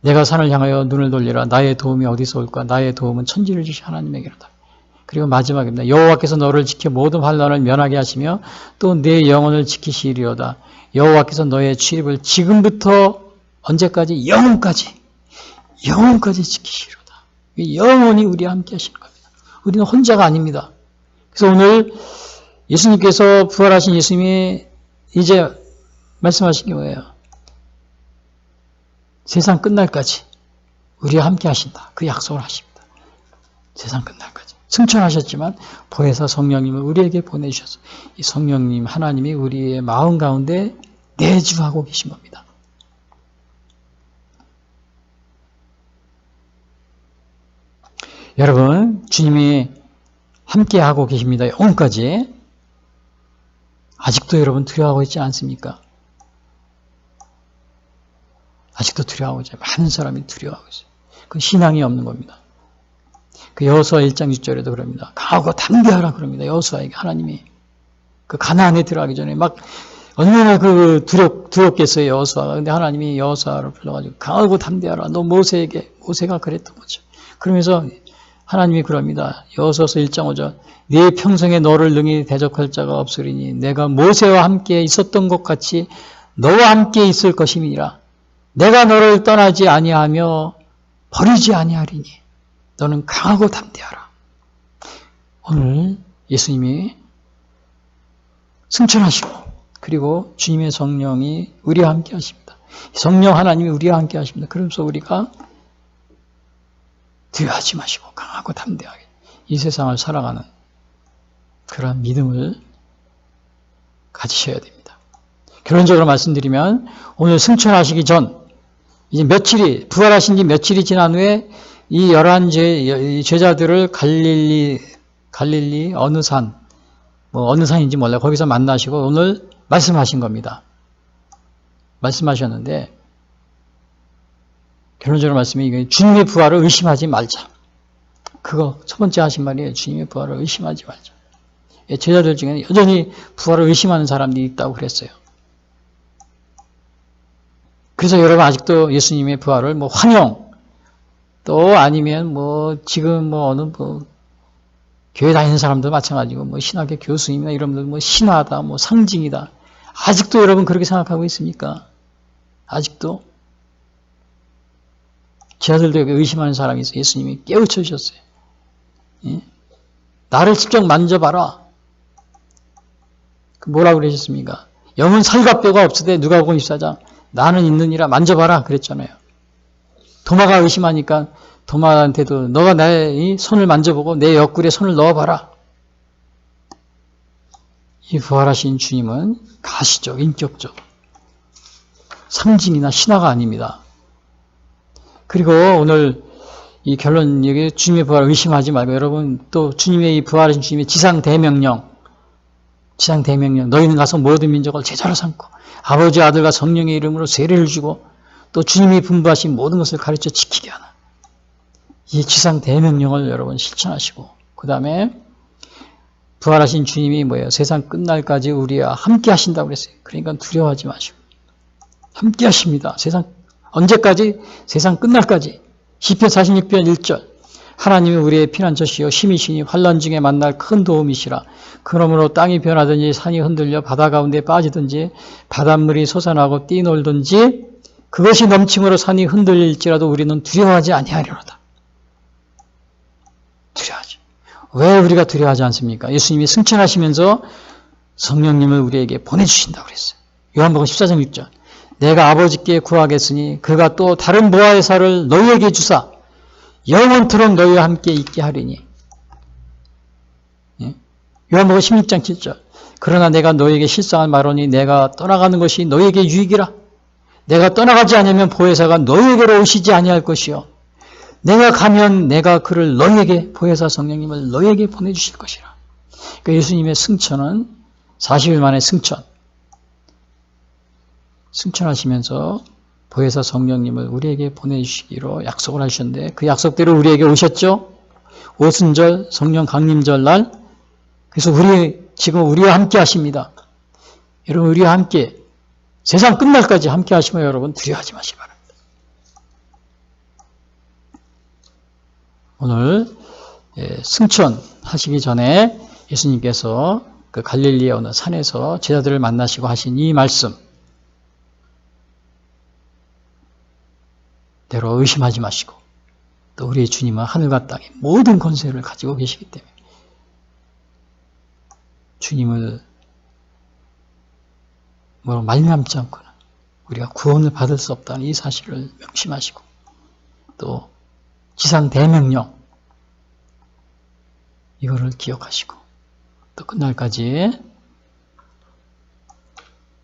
내가 산을 향하여 눈을 돌리라. 나의 도움이 어디서 올까? 나의 도움은 천지를 주신 하나님에게로다. 그리고 마지막입니다. 여호와께서 너를 지켜 모든 환난을 면하게 하시며 또 내 영혼을 지키시리로다. 여호와께서 너의 출입을 지금부터 언제까지? 영원까지 지키시리로다. 영원히 우리와 함께 하시는 겁니다. 우리는 혼자가 아닙니다. 그래서 오늘 예수님께서 부활하신 예수님이 이제 말씀하신 게 뭐예요? 세상 끝날까지 우리와 함께 하신다. 그 약속을 하십니다. 세상 끝날까지. 승천하셨지만 보혜사 성령님을 우리에게 보내주셔서 이 성령님 하나님이 우리의 마음 가운데 내주하고 계신 겁니다. 여러분 주님이 함께하고 계십니다. 영원까지. 아직도 여러분 두려워하고 있지 않습니까? 아직도 두려워하고 있어요. 많은 사람이 두려워하고 있어요. 그건 신앙이 없는 겁니다. 그 여호수아 1장 6절에도 그럽니다. 강하고 담대하라 그럽니다. 여호수아에게 하나님이 그 가나안에 들어가기 전에 막 얼마나 두렵겠어요 여호수아가. 근데 하나님이 여호수아를 불러가지고 강하고 담대하라. 너 모세가 그랬던 거죠. 그러면서 하나님이 그럽니다. 여호수아서 1장 5절 네 평생에 너를 능히 대적할 자가 없으리니 내가 모세와 함께 있었던 것 같이 너와 함께 있을 것임이니라. 내가 너를 떠나지 아니하며 버리지 아니하리니 너는 강하고 담대하라. 오늘 예수님이 승천하시고 그리고 주님의 성령이 우리와 함께 하십니다. 성령 하나님이 우리와 함께 하십니다. 그러면서 우리가 두려워하지 마시고 강하고 담대하게 이 세상을 살아가는 그런 믿음을 가지셔야 됩니다. 결론적으로 말씀드리면 오늘 승천하시기 전 이제 며칠이 부활하신 지 며칠이 지난 후에 이 11 제자들을 갈릴리 어느 산 어느 산인지 몰라요. 거기서 만나시고 오늘 말씀하신 겁니다. 말씀하셨는데 결론적으로 말씀이 주님의 부활을 의심하지 말자. 그거 첫 번째 하신 말이에요. 주님의 부활을 의심하지 말자. 제자들 중에는 여전히 부활을 의심하는 사람들이 있다고 그랬어요. 그래서 여러분 아직도 예수님의 부활을 환영 또 아니면 지금 어느 교회 다니는 사람도 마찬가지고 신학의 교수님이나 이런 분들 신화다 상징이다. 아직도 여러분 그렇게 생각하고 있습니까? 아직도 제자들도 의심하는 사람이 있어요. 예수님이 깨우쳐 주셨어요. 예? 나를 직접 만져봐라. 뭐라고 그러셨습니까? 영은 살과 뼈가 없으되 누가복음 24장 나는 있느니라 만져봐라 그랬잖아요. 도마가 의심하니까 도마한테도 너가 나의 손을 만져보고 내 옆구리에 손을 넣어봐라. 이 부활하신 주님은 가시적, 인격적 상징이나 신화가 아닙니다. 그리고 오늘 이 결론 여기 주님의 부활을 의심하지 말고 여러분 또 주님의 이 부활하신 주님의 지상 대명령 너희는 가서 모든 민족을 제자로 삼고 아버지 아들과 성령의 이름으로 세례를 주고 또 주님이 분부하신 모든 것을 가르쳐 지키게 하는 이 지상 대명령을 여러분 실천하시고 그 다음에 부활하신 주님이 세상 끝날까지 우리와 함께 하신다고 그랬어요. 그러니까 두려워하지 마시고 함께 하십니다. 세상 언제까지? 세상 끝날까지. 시편 46편 1절 하나님이 우리의 피난처시요 힘이시니 환난 중에 만날 큰 도움이시라. 그러므로 땅이 변하든지 산이 흔들려 바다 가운데 빠지든지 바닷물이 솟아나고 뛰놀든지 그것이 넘침으로 산이 흔들릴지라도 우리는 두려워하지 아니하리로다. 두려워하지. 왜 우리가 두려워하지 않습니까? 예수님이 승천하시면서 성령님을 우리에게 보내주신다고 그랬어요. 요한복음 14장 6절 내가 아버지께 구하겠으니 그가 또 다른 보화의 살을 너희에게 주사 영원토록 너희와 함께 있게 하리니. 요한복음 16장 7절 그러나 내가 너희에게 실상을 말하니 내가 떠나가는 것이 너희에게 유익이라. 내가 떠나가지 않으면 보혜사가 너희에게로 오시지 아니할 것이요 내가 가면 내가 그를 너희에게 보혜사 성령님을 너희에게 보내주실 것이라. 그러니까 예수님의 승천은 40일 만에 승천하시면서 보혜사 성령님을 우리에게 보내주시기로 약속을 하셨는데 그 약속대로 우리에게 오셨죠. 오순절 성령 강림절 날. 그래서 지금 우리와 함께 하십니다. 여러분 우리와 함께 세상 끝날까지 함께 하시면 여러분 두려워하지 마시기 바랍니다. 오늘 승천하시기 전에 예수님께서 그 갈릴리의 어느 산에서 제자들을 만나시고 하신 이 말씀 대로 의심하지 마시고 또 우리의 주님은 하늘과 땅의 모든 권세를 가지고 계시기 때문에 주님을 말미암지 않고는 우리가 구원을 받을 수 없다는 이 사실을 명심하시고 또 지상 대명령 이거를 기억하시고 또 끝날까지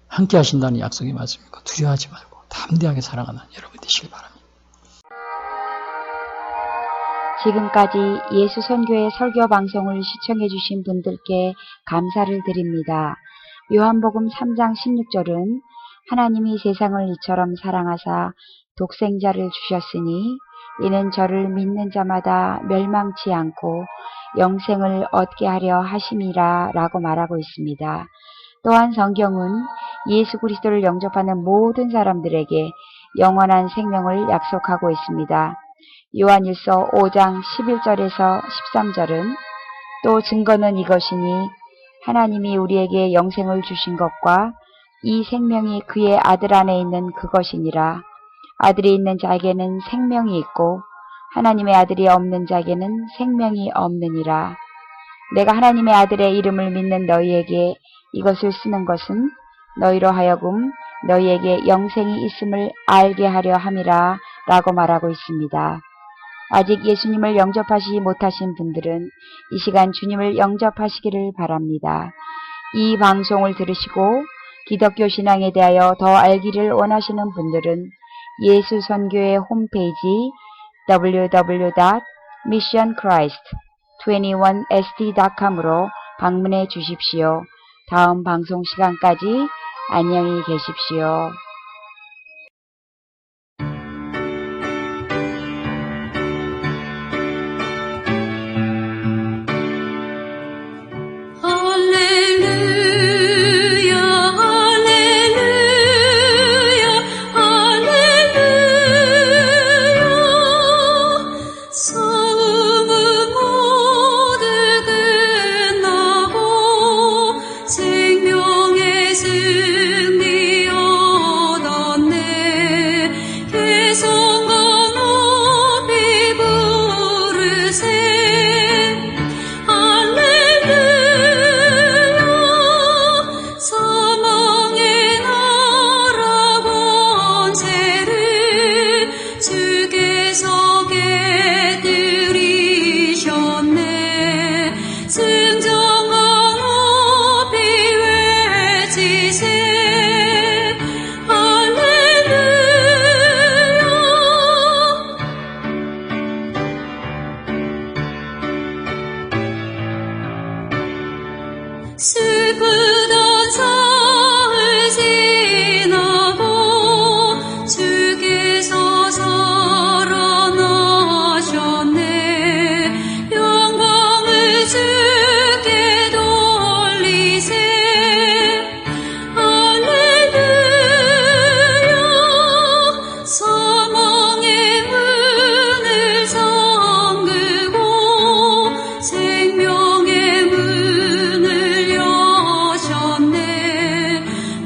함께 하신다는 약속의 말씀이고 두려워하지 말고 담대하게 살아가는 여러분 되시길 바랍니다. 지금까지 예수 선교의 설교 방송을 시청해 주신 분들께 감사를 드립니다. 요한복음 3장 16절은 하나님이 세상을 이처럼 사랑하사 독생자를 주셨으니 이는 저를 믿는 자마다 멸망치 않고 영생을 얻게 하려 하심이라 라고 말하고 있습니다. 또한 성경은 예수 그리스도를 영접하는 모든 사람들에게 영원한 생명을 약속하고 있습니다. 요한일서 5장 11절에서 13절은 또 증거는 이것이니 하나님이 우리에게 영생을 주신 것과 이 생명이 그의 아들 안에 있는 그것이니라. 아들이 있는 자에게는 생명이 있고 하나님의 아들이 없는 자에게는 생명이 없느니라. 내가 하나님의 아들의 이름을 믿는 너희에게 이것을 쓰는 것은 너희로 하여금 너희에게 영생이 있음을 알게 하려 함이라 라고 말하고 있습니다. 아직 예수님을 영접하지 못하신 분들은 이 시간 주님을 영접하시기를 바랍니다. 이 방송을 들으시고 기독교 신앙에 대하여 더 알기를 원하시는 분들은 예수 선교회 홈페이지 www.missionchrist21sd.com으로 방문해 주십시오. 다음 방송 시간까지 안녕히 계십시오. 할렐루야 할렐루야 할렐루야 싸움은 모두 끝나고 생명의 승리 얻었네. 개성과 높이 부르세. 사망의 나라 권세를 주께서 깨뜨리셨네. 승전과 높이 외치세. 할렐루야. 슬프던 사흘 지나고 주께서 살아나셨네. 영광을 주께 돌리세. 할렐루야. 사망의 문을 잠그고 생명의 문을 여셨네.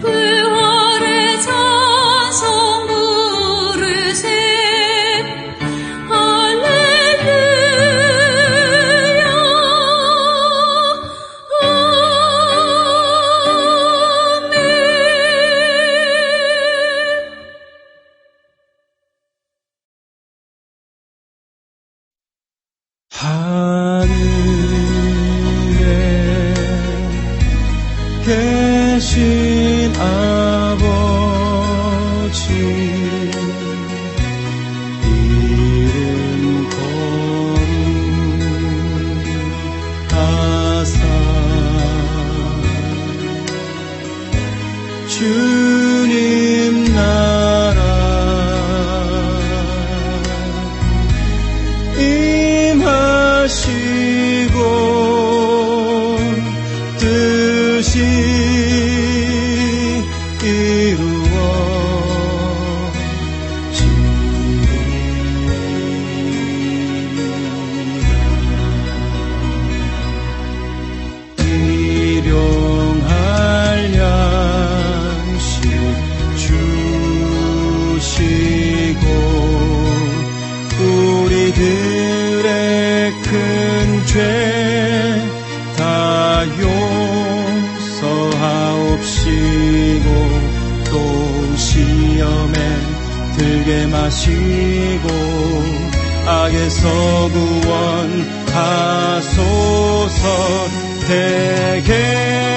부활의 찬송 부르세. 할렐루야. 하늘에 계신 아버지 이름 거룩하사 주님 나라 임하시고 뜻이 이루어지리라. 일용할 양식 주시고 우리들의 큰 죄 다 용서하옵시고 또 시험에 들게 마시고 악에서 구원하소서. 대개